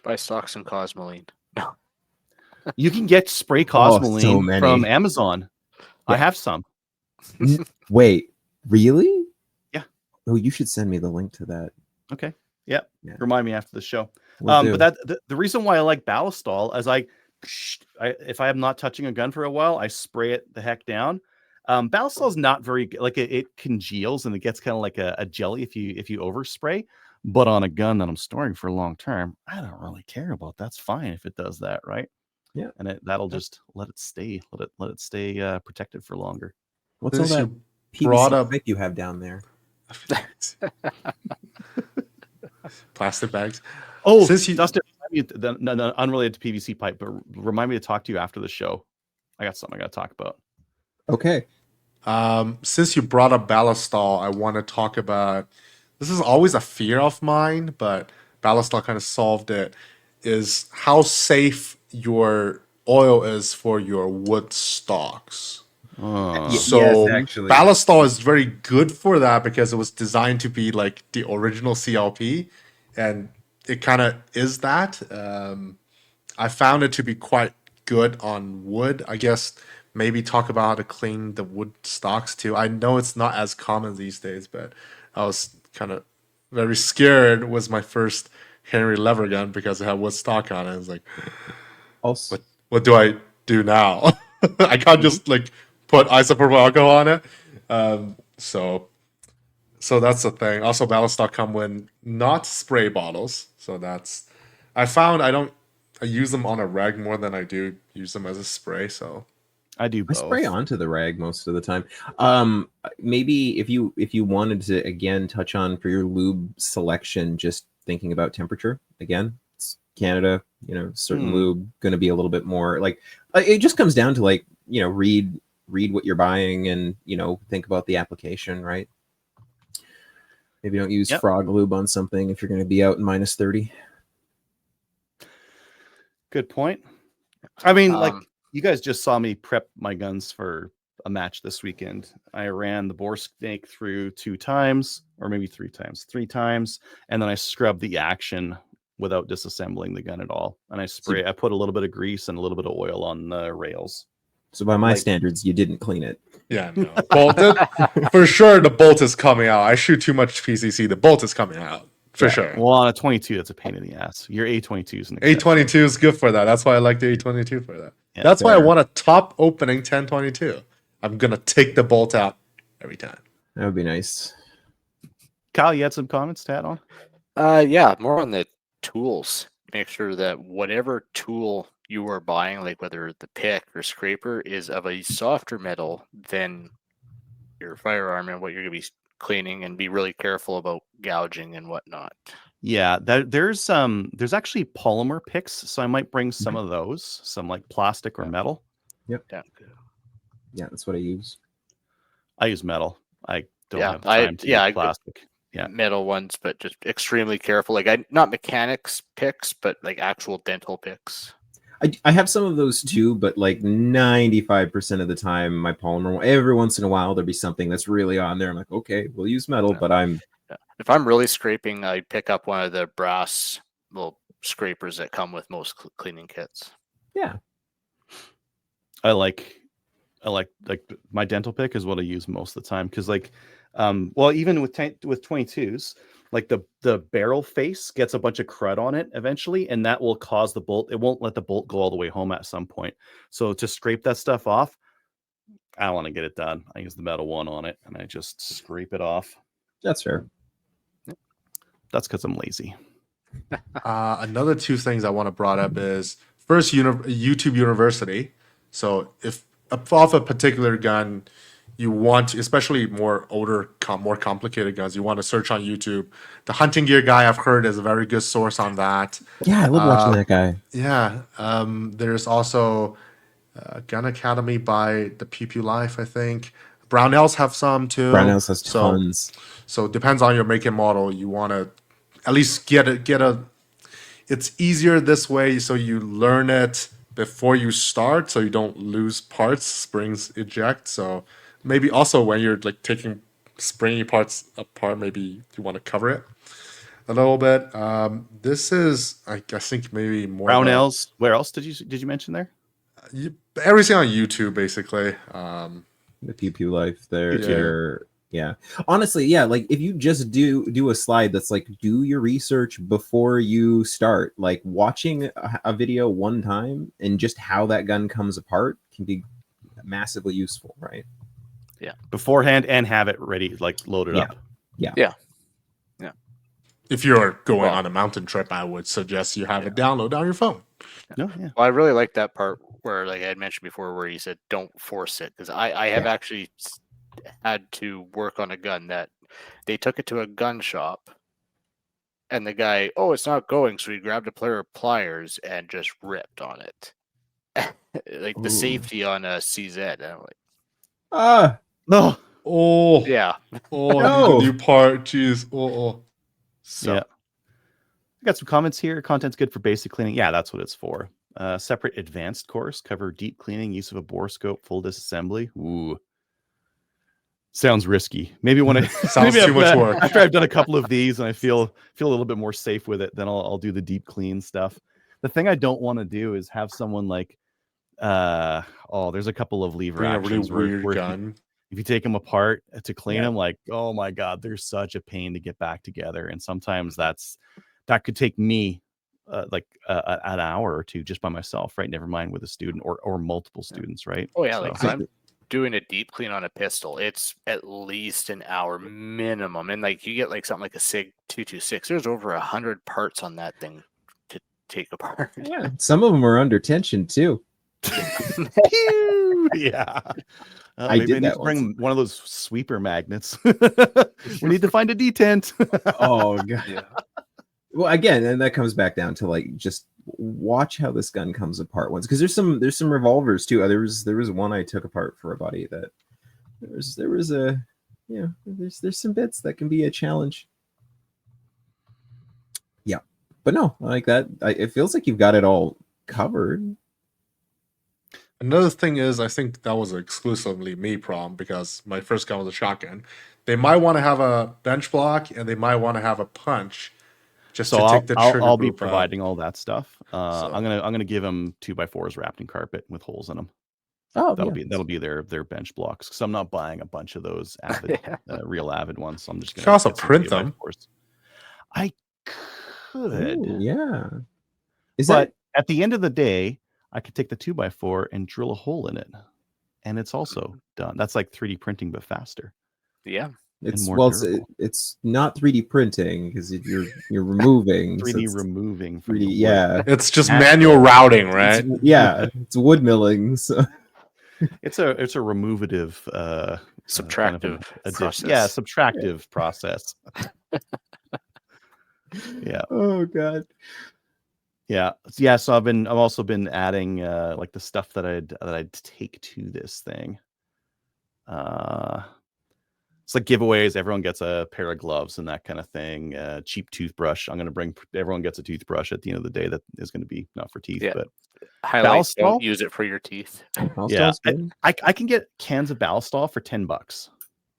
Buy stocks in Cosmoline. No. You can get spray Cosmoline from Amazon. Yeah. I have some. Wait, really? Yeah. Oh, you should send me the link to that. Okay. Yep. Yeah. Remind me after the show. But the reason why I like Ballistol is if I am not touching a gun for a while, I spray it the heck down. Ballistol is not very good. Like it congeals and it gets kind of like a jelly if you overspray. But on a gun that I'm storing for long term, I don't really care about. That's fine if it does that, right? Yeah. And that'll just let it stay protected for longer. What's all that PVC pipe you have down there? Plastic bags. Oh, Dustin, me no, unrelated to PVC pipe, but remind me to talk to you after the show. I got something I got to talk about. Okay. Since you brought up Ballistol, I want to talk about. This is always a fear of mine, but Ballistol kind of solved it. Is how safe your oil is for your wood stocks. Yes, So actually. Ballistol is very good for that because it was designed to be like the original CLP, and it kind of is that. I found it to be quite good on wood. I guess maybe talk about how to clean the wood stocks too. I know it's not as common these days, but I was kind of very scared. Was my first Henry lever gun because it had wood stock on it. I was like, Also, what do I do now? I can't just like put isopropyl alcohol on it. So that's the thing. Also, ballast stock come with not spray bottles. So that's I found I use them on a rag more than I do use them as a spray. So I do I both. spray onto the rag most of the time. Maybe if you wanted to again touch on for your lube selection, just thinking about temperature again. It's Canada, certain lube going to be a little bit more like it just comes down to like read what you're buying and think about the application, right? Maybe don't use frog lube on something if you're going to be out in -30. Good point. I mean, like you guys just saw me prep my guns for a match this weekend. I ran the bore snake through 2 times, or maybe 3 times, and then I scrubbed the action without disassembling the gun at all. And I put a little bit of grease and a little bit of oil on the rails. So by my standards, you didn't clean it. yeah, no. For sure the bolt is coming out. I shoot too much PCC. The bolt is coming out. For sure. Well, on a 22, that's a pain in the ass. Your A22 is an A22 is good for that. That's why I like the A22 for that. Yeah, that's why I want a top opening 1022. I'm gonna take the bolt out every time. That would be nice. Kyle, you had some comments to add on? Yeah, more on the tools. Make sure that whatever tool you are buying, like whether the pick or scraper, is of a softer metal than your firearm and what you're going to be cleaning, and be really careful about gouging and whatnot. Yeah, there's actually polymer picks, so I might bring some of those, some like plastic or metal. Yep. Yeah, that's what I use. I use metal. I don't have time to use plastic. Yeah, metal ones, but just extremely careful. Like not mechanics picks, but like actual dental picks. I have some of those too, but like 95% of the time, my polymer. Every once in a while, there'll be something that's really on there. I'm like, okay, we'll use metal, but if I'm really scraping, I pick up one of the brass little scrapers that come with most cleaning kits. Yeah, I like my dental pick is what I use most of the time because well, even with 22s, like the barrel face gets a bunch of crud on it eventually, and that will cause the bolt. It won't let the bolt go all the way home at some point. So to scrape that stuff off, I don't want to get it done. I use the metal one on it, and I just scrape it off. That's fair. That's because I'm lazy. Another 2 things I want to brought up is first YouTube University. So if off a particular gun, you want to, especially more older, more complicated guns, you want to search on YouTube. The Hunting Gear guy I've heard is a very good source on that. Yeah, I love watching that guy. Yeah. There's also Gun Academy by the Pew Pew Life, I think. Brownells have some too. Brownells has tons. So it depends on your make and model. You want to at least get a. It's easier this way, so you learn it before you start, so you don't lose parts, springs eject. So maybe also when you're like taking springy parts apart, maybe you want to cover it a little bit. This is, I think, maybe more Brownells. Where else did you mention there? Everything on YouTube, basically. The Pew Pew Life there. Yeah. Honestly, yeah, like if you just do a slide that's like do your research before you start, like watching a video one time and just how that gun comes apart can be massively useful, right? Yeah. Beforehand and have it ready, like loaded up. Yeah. If you're going on a mountain trip, I would suggest you have it download on your phone. No, yeah. Well, I really like that part where, like I had mentioned before, where he said, don't force it. Because I have actually had to work on a gun that they took it to a gun shop And the guy, oh, it's not going. So he grabbed a pair of pliers and just ripped on it. Like the Ooh. safety on a CZ. And I'm like, Ah, No. Oh, yeah. oh, I No. need a new part. Jeez. Oh. So Yeah. I got some comments here. Content's good for basic cleaning. Yeah, that's what it's for. Separate advanced course cover deep cleaning, use of a bore scope, full disassembly. Ooh, sounds risky. Maybe when I Sounds maybe too much work. after I've done a couple of these and I feel a little bit more safe with it, then I'll do the deep clean stuff. The thing I don't want to do is have someone like, there's a couple of lever Bring a really actions weird where gun. if you take them apart to clean Yeah. them, like, oh my god, they're such a pain to get back together, and sometimes that could take me an hour or two just by myself, right? Never mind with a student or multiple students, right? oh yeah, So, like I'm doing a deep clean on a pistol. It's at least an hour minimum. And like you get like something like a SIG 226. There's over 100 parts on that thing to take apart. yeah. Some of them are under tension too. Pew! Yeah. I Maybe did I need that to bring once. one of those sweeper magnets. We need to find a detent. Oh god. Yeah. Well, again, and that comes back down to like just watch how this gun comes apart once, because there's some revolvers too. There was one I took apart for a buddy that there was a there's some bits that can be a challenge. Yeah, but no, like that, it feels like you've got it all covered. Another thing is, I think that was exclusively me problem because my first gun was a shotgun. They might want to have a bench block and they might want to have a punch just So to I'll take the trigger I'll be group out. providing all that stuff. So- I'm gonna give them 2x4s wrapped in carpet with holes in them. Oh, That'll be their bench blocks, because I'm not buying a bunch of those avid, real avid ones. So I'm just You gonna can also get some print them. 2x4s. I could, Ooh, yeah. Is but at the end of the day, I could take the 2x4 and drill a hole in it, and it's also done. That's like 3D printing, but faster. Yeah. it's more well, durable. it's not 3D printing because you're removing 3D so removing from 3D, the wood. yeah. It's just Natural. manual routing, right? It's wood milling. So. It's a removative Subtractive process. Yeah, subtractive process. Yeah. Oh god. Yeah. So I've also been adding like the stuff that I'd take to this thing. It's like giveaways. Everyone gets a pair of gloves and that kind of thing. Cheap toothbrush. I'm gonna bring. Everyone gets a toothbrush at the end of the day that is going to be not for teeth, Yeah. but Highlight, Ballastol? don't use it for your teeth. yeah, I can get cans of Ballastol for $10.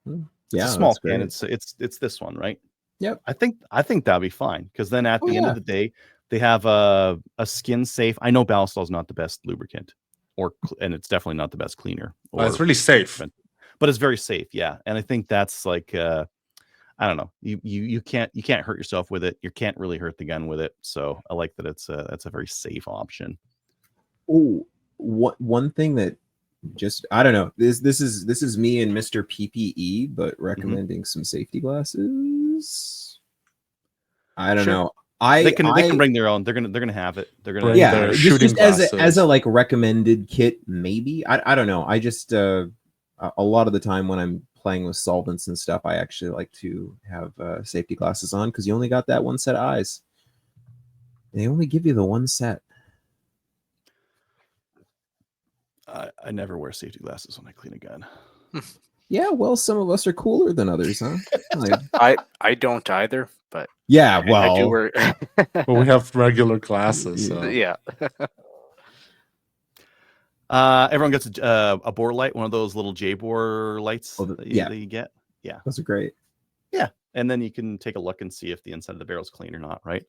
It's Yeah, a small that's can. great. It's this one, right? Yep. I think that'll be fine, because then at Oh, the end yeah. of the day, they have a skin safe. I know Ballastol is not the best lubricant, and it's definitely not the best cleaner. But it's really safe. But it's very safe, yeah. And I think that's like I don't know. You can't hurt yourself with it. You can't really hurt the gun with it. So I like that that's a very safe option. Oh, one thing that just I don't know. This is me and Mr. PPE, but recommending some safety glasses. I don't Sure. know. They can bring their own. They're gonna have it. They're gonna Bring yeah, their just shooting as glasses. a like recommended kit, maybe. I don't know. I just a lot of the time when I'm playing with solvents and stuff, I actually like to have safety glasses on, because you only got that one set of eyes. They only give you the one set. I never wear safety glasses when I clean a gun. Yeah, well, some of us are cooler than others, huh? Like, I don't either, but yeah, I do well, wear. But we have regular glasses. So. Yeah. Everyone gets a bore light, one of those little J-bore lights that you get. Yeah, those are great. Yeah, and then you can take a look and see if the inside of the barrel's clean or not, right?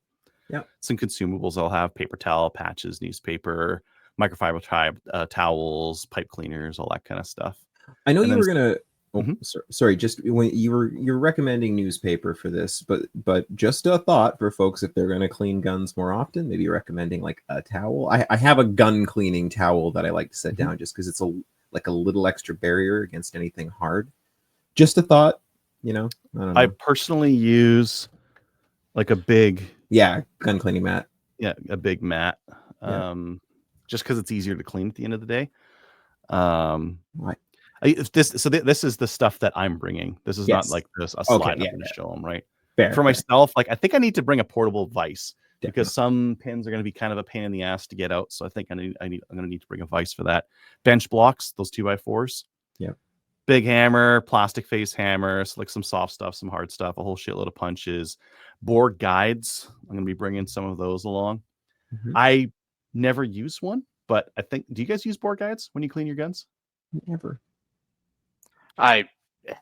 Yeah. Some consumables I'll have: paper towel, patches, newspaper, microfiber towels, pipe cleaners, all that kind of stuff. I know And you then- were gonna. Oh, Mhm. sorry. Just when you're recommending newspaper for this, but just a thought for folks, if they're gonna clean guns more often, maybe recommending like a towel. I have a gun cleaning towel that I like to set down just because it's a little extra barrier against anything hard. Just a thought, I don't know. I personally use like a big gun cleaning mat. Yeah, a big mat. Yeah. Just because it's easier to clean at the end of the day. Right. This is the stuff that I'm bringing. This is not Yes. like this a slide Okay, I'm going to show them, right? Fair, For fair. myself, like I think I need to bring a portable vise Definitely. because some pins are going to be kind of a pain in the ass to get out. So I think I'm going to need to bring a vise for that. Bench blocks, those 2x4s. Yep. Big hammer, plastic face hammers, like some soft stuff, some hard stuff, a whole shitload of punches, board guides. I'm going to be bringing some of those along. Mhm. I never use one, but I think, do you guys use board guides when you clean your guns? Never. I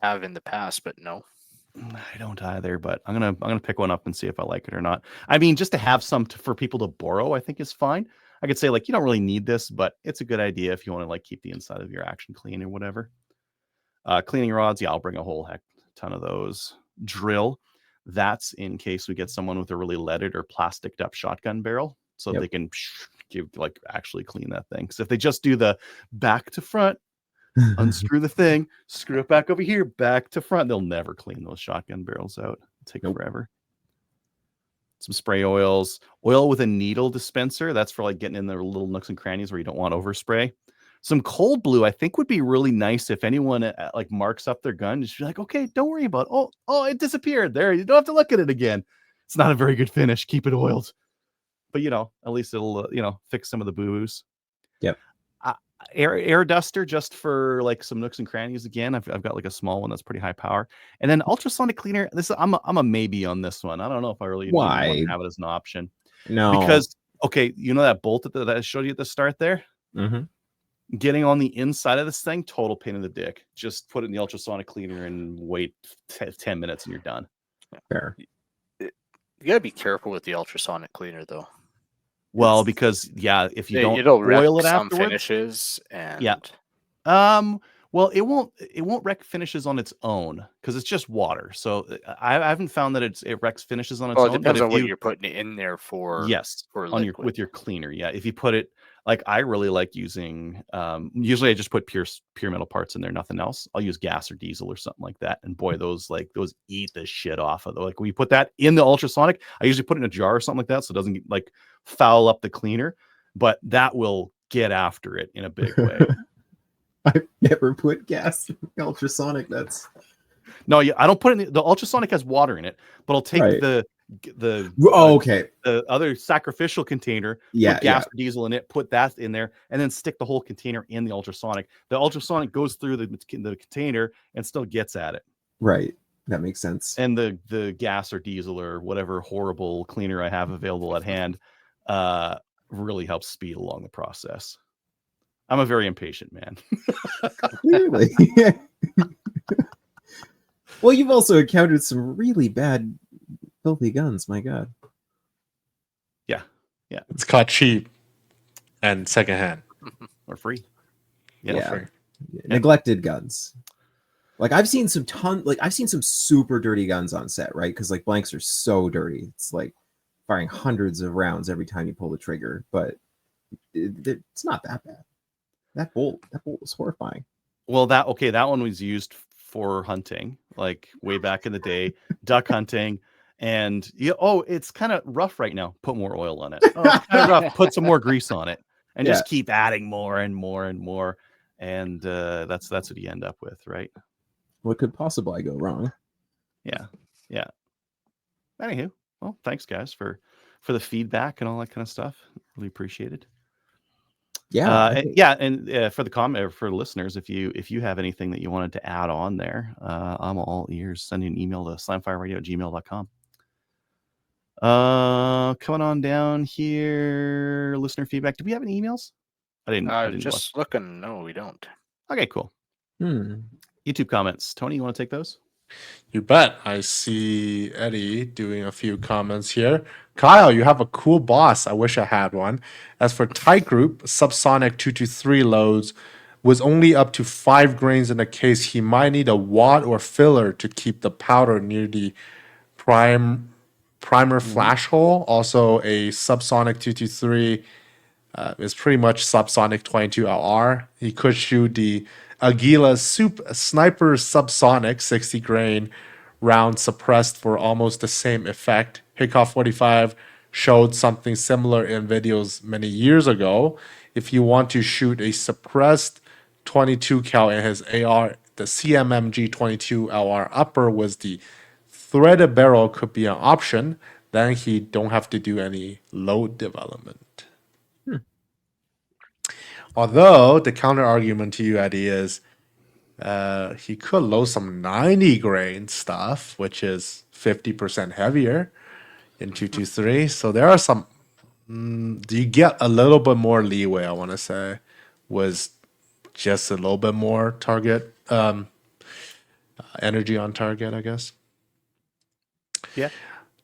have in the past, but no. I don't either, but I'm gonna pick one up and see if I like it or not. I mean, just to have some for people to borrow, I think is fine. I could say like you don't really need this, but it's a good idea if you want to like keep the inside of your action clean or whatever. Cleaning rods, yeah, I'll bring a whole heck ton of those. Drill, that's in case we get someone with a really leaded or plasticed up shotgun barrel, so Yep. they can give like actually clean that thing. Because if they just do the back to front, unscrew the thing, screw it back over here, back to front, they'll never clean those shotgun barrels out. It'll take Nope. forever. Some spray oils, oil with a needle dispenser. That's for like getting in the little nooks and crannies where you don't want overspray. Some cold blue, I think, would be really nice if anyone like marks up their gun. Just be like, okay, don't worry about it. Oh, it disappeared. There, you don't have to look at it again. It's not a very good finish. Keep it oiled. But at least it'll fix some of the boo-boos. Yep. Air duster just for like some nooks and crannies again. I've got like a small one that's pretty high power, and then ultrasonic cleaner. I'm a maybe on this one. I don't know if I really even want Why? to have it as an option No. because okay, that bolt that I showed you at the start there, Mhm. getting on the inside of this thing, total pain in the dick. Just put it in the ultrasonic cleaner and wait 10 minutes and you're done. Fair. You gotta be careful with the ultrasonic cleaner, though. Well, because if you don't It'll wreck oil it some afterwards, finishes, and well, it won't wreck finishes on its own because it's just water. So I haven't found that it wrecks finishes on its it own. depends But on what you're putting it in there for. yes, for on liquid. with your cleaner, yeah. If you put it like I really like using, usually I just put pure metal parts in there, nothing else. I'll use gas or diesel or something like that, and boy, those eat the shit off of it. Like when you put that in the ultrasonic, I usually put it in a jar or something like that so it doesn't like foul up the cleaner, but that will get after it in a big way. I've never put gas in ultrasonic. That's No, I don't put it in the ultrasonic has water in it, but I'll take Right. the okay. the other sacrificial container, Yeah, put gas or diesel in it, put that in there, and then stick the whole container in the ultrasonic. The ultrasonic goes through the container and still gets at it. Right. That makes sense. And the gas or diesel or whatever horrible cleaner I have available at hand really helps speed along the process. I'm a very impatient man. Clearly. Well, you've also encountered some really bad, filthy guns. My God. It's caught cheap and secondhand. Or free. Yeah. Free. Neglected guns. Like I've seen some super dirty guns on set, right? Because like blanks are so dirty. It's like firing hundreds of rounds every time you pull the trigger, but it's not that bad. That bolt was horrifying. Well, that one was used for hunting, like way back in the day, duck hunting. And it's kind of rough right now. Put more oil on it. Oh, it's kind of rough. Put some more grease on it, and just keep adding more and more and more. And that's what you end up with, right? What could possibly go wrong? Yeah. Anywho, well, thanks guys for the feedback and all that kind of stuff. Really appreciate it. Yeah. And for the for listeners, if you have anything that you wanted to add on there, I'm all ears. Send an email to slamfireradio@gmail.com. Coming on down here, listener feedback. Do we have any emails? I didn't just looking. No, we don't. Okay, cool. YouTube comments. Tony, you want to take those? You bet. I see Eddie doing a few comments here. Kyle, you have a cool boss. I wish I had one. As for tight group, subsonic 223 loads was only up to 5 grains in a case. He might need a wad or filler to keep the powder near the primer flash hole. Also, a subsonic 223 is pretty much subsonic 22 LR. He could shoot the Aguila Sniper Subsonic 60 grain round suppressed for almost the same effect. Hickok 45 showed something similar in videos many years ago. If you want to shoot a suppressed 22 cal in his AR, the CMMG 22 LR upper was the threaded barrel could be an option. Then he don't have to do any load development. Although the counter argument to you, Eddie, is he could load some 90 grain stuff, which is 50% heavier in 223. So there are some. Do you get a little bit more leeway? I want to say was just a little bit more target energy on target, I guess. Yeah,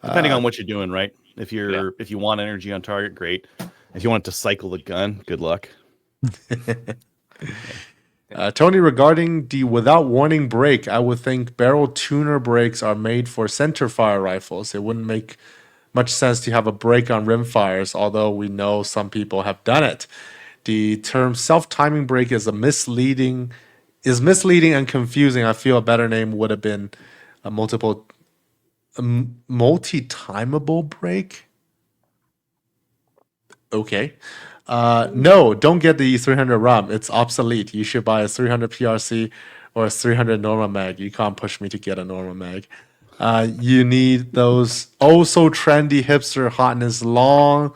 depending on what you're doing, right? If you want energy on target, great. If you want to cycle the gun, good luck. Tony, regarding the without warning break, I would think barrel tuner brakes are made for center fire rifles. It wouldn't make much sense to have a break on rimfires, although we know some people have done it. The term self-timing brake is misleading and confusing. I feel a better name would have been a multi-timable brake. Okay. No, don't get the 300 RAM. It's obsolete. You should buy a 300 PRC or a 300 normal mag. You can't push me to get a normal mag. You need those so trendy hipster hotness, long,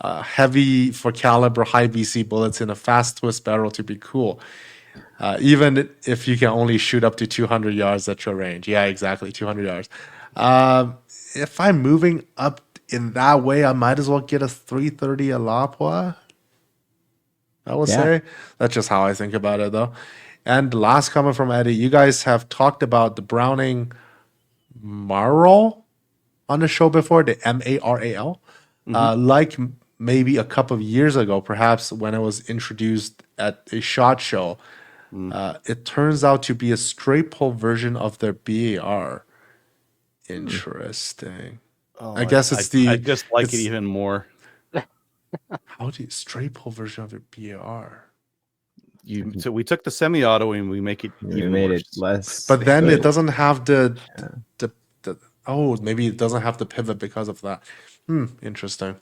heavy for caliber, high BC bullets in a fast twist barrel to be cool. Even if you can only shoot up to 200 yards at your range. Yeah, exactly, 200 yards. If I'm moving up in that way, I might as well get a 330 Alapua. I would say that's just how I think about it, though. And the last comment from Eddie: you guys have talked about the Browning Maral on the show before, the MARAL, like maybe a couple of years ago, perhaps when it was introduced at a SHOT Show. It turns out to be a straight pull version of their BAR. Interesting. I guess I just like it even more. How do you straight pull version of your BAR? So we took the semi-auto and we make it. We made it less. But then it doesn't have the maybe it doesn't have the pivot because of that. Interesting.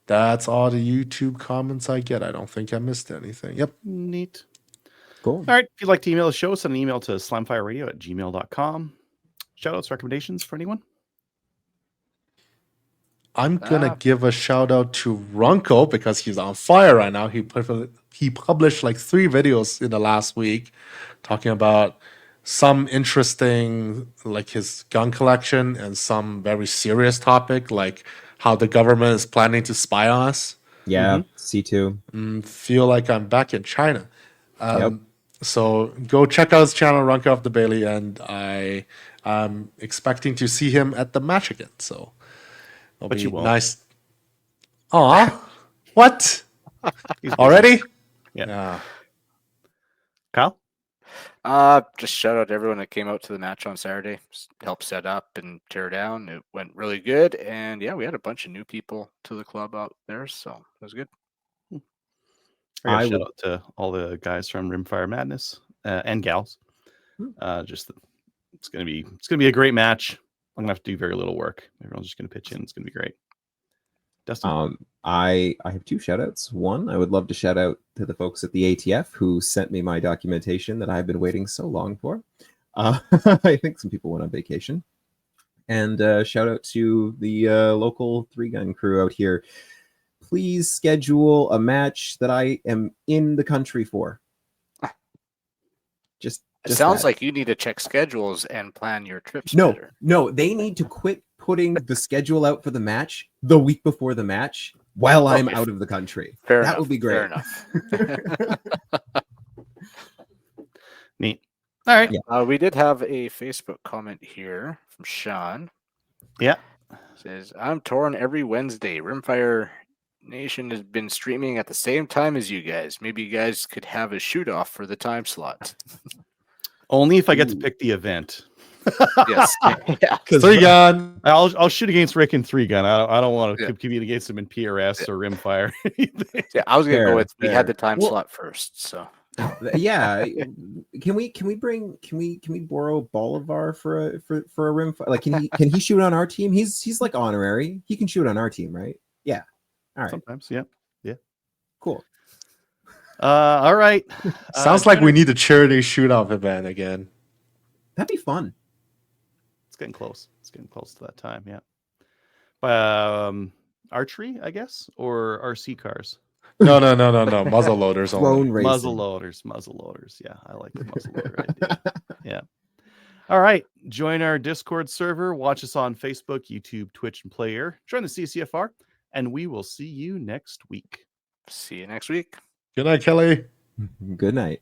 That's all the YouTube comments I get. I don't think I missed anything. Yep. Neat. Cool. All right. If you'd like to email the show, send an email to slamfireradio@gmail.com. Shoutouts, recommendations for anyone? I'm gonna give a shout out to Runko because he's on fire right now. He published like 3 videos in the last week talking about some interesting, like his gun collection, and some very serious topic like how the government is planning to spy on us. Yeah, C2. Feel like I'm back in China. So go check out his channel, Runko of the Bailey, and I'm expecting to see him at the match again. So. But you won't. Nice. Aw, what? Already? Yeah. Kyle? Just shout out to everyone that came out to the match on Saturday. Helped set up and tear down. It went really good. And yeah, we had a bunch of new people to the club out there. So it was good. I shout out to all the guys from Rimfire Madness and gals. It's gonna be a great match. I'm gonna have to do very little work. Everyone's just gonna pitch in. It's gonna be great. Dustin? I have 2 shout outs. One, I would love to shout out to the folks at the ATF who sent me my documentation that I've been waiting so long for. I think some people went on vacation. And shout out to the local 3-gun crew out here. Please schedule a match that I am in the country for. Just it sounds like you need to check schedules and plan your trips better. No, they need to quit putting the schedule out for the match the week before the match while I'm out of the country. That would be great. Fair enough. Neat. All right. Yeah. We did have a Facebook comment here from Sean. Yeah. Says, I'm torn every Wednesday. Rimfire Nation has been streaming at the same time as you guys. Maybe you guys could have a shoot off for the time slot. Only if I get to pick the event. Yes. Yeah. 3-gun. I'll shoot against Rick in 3-gun. I don't want to compete against him in PRS or Rimfire. Yeah, I was gonna go with we had the time slot first. So yeah, can we borrow Bolivar for a Rimfire? Like, can he shoot on our team? He's like honorary. He can shoot on our team, right? Yeah. All right. Sometimes, yeah. Cool. All right. Sounds like we need a charity shoot-off event again. That'd be fun. getting close. It's getting close to that time. Yeah. Archery, I guess, or RC cars. No. Muzzle loaders only. Drone racing. Muzzle loaders. Yeah, I like the muzzle loader idea. Yeah. All right. Join our Discord server. Watch us on Facebook, YouTube, Twitch, and Player. Join the CCFR, and we will see you next week. See you next week. Good night, Kelly. Good night.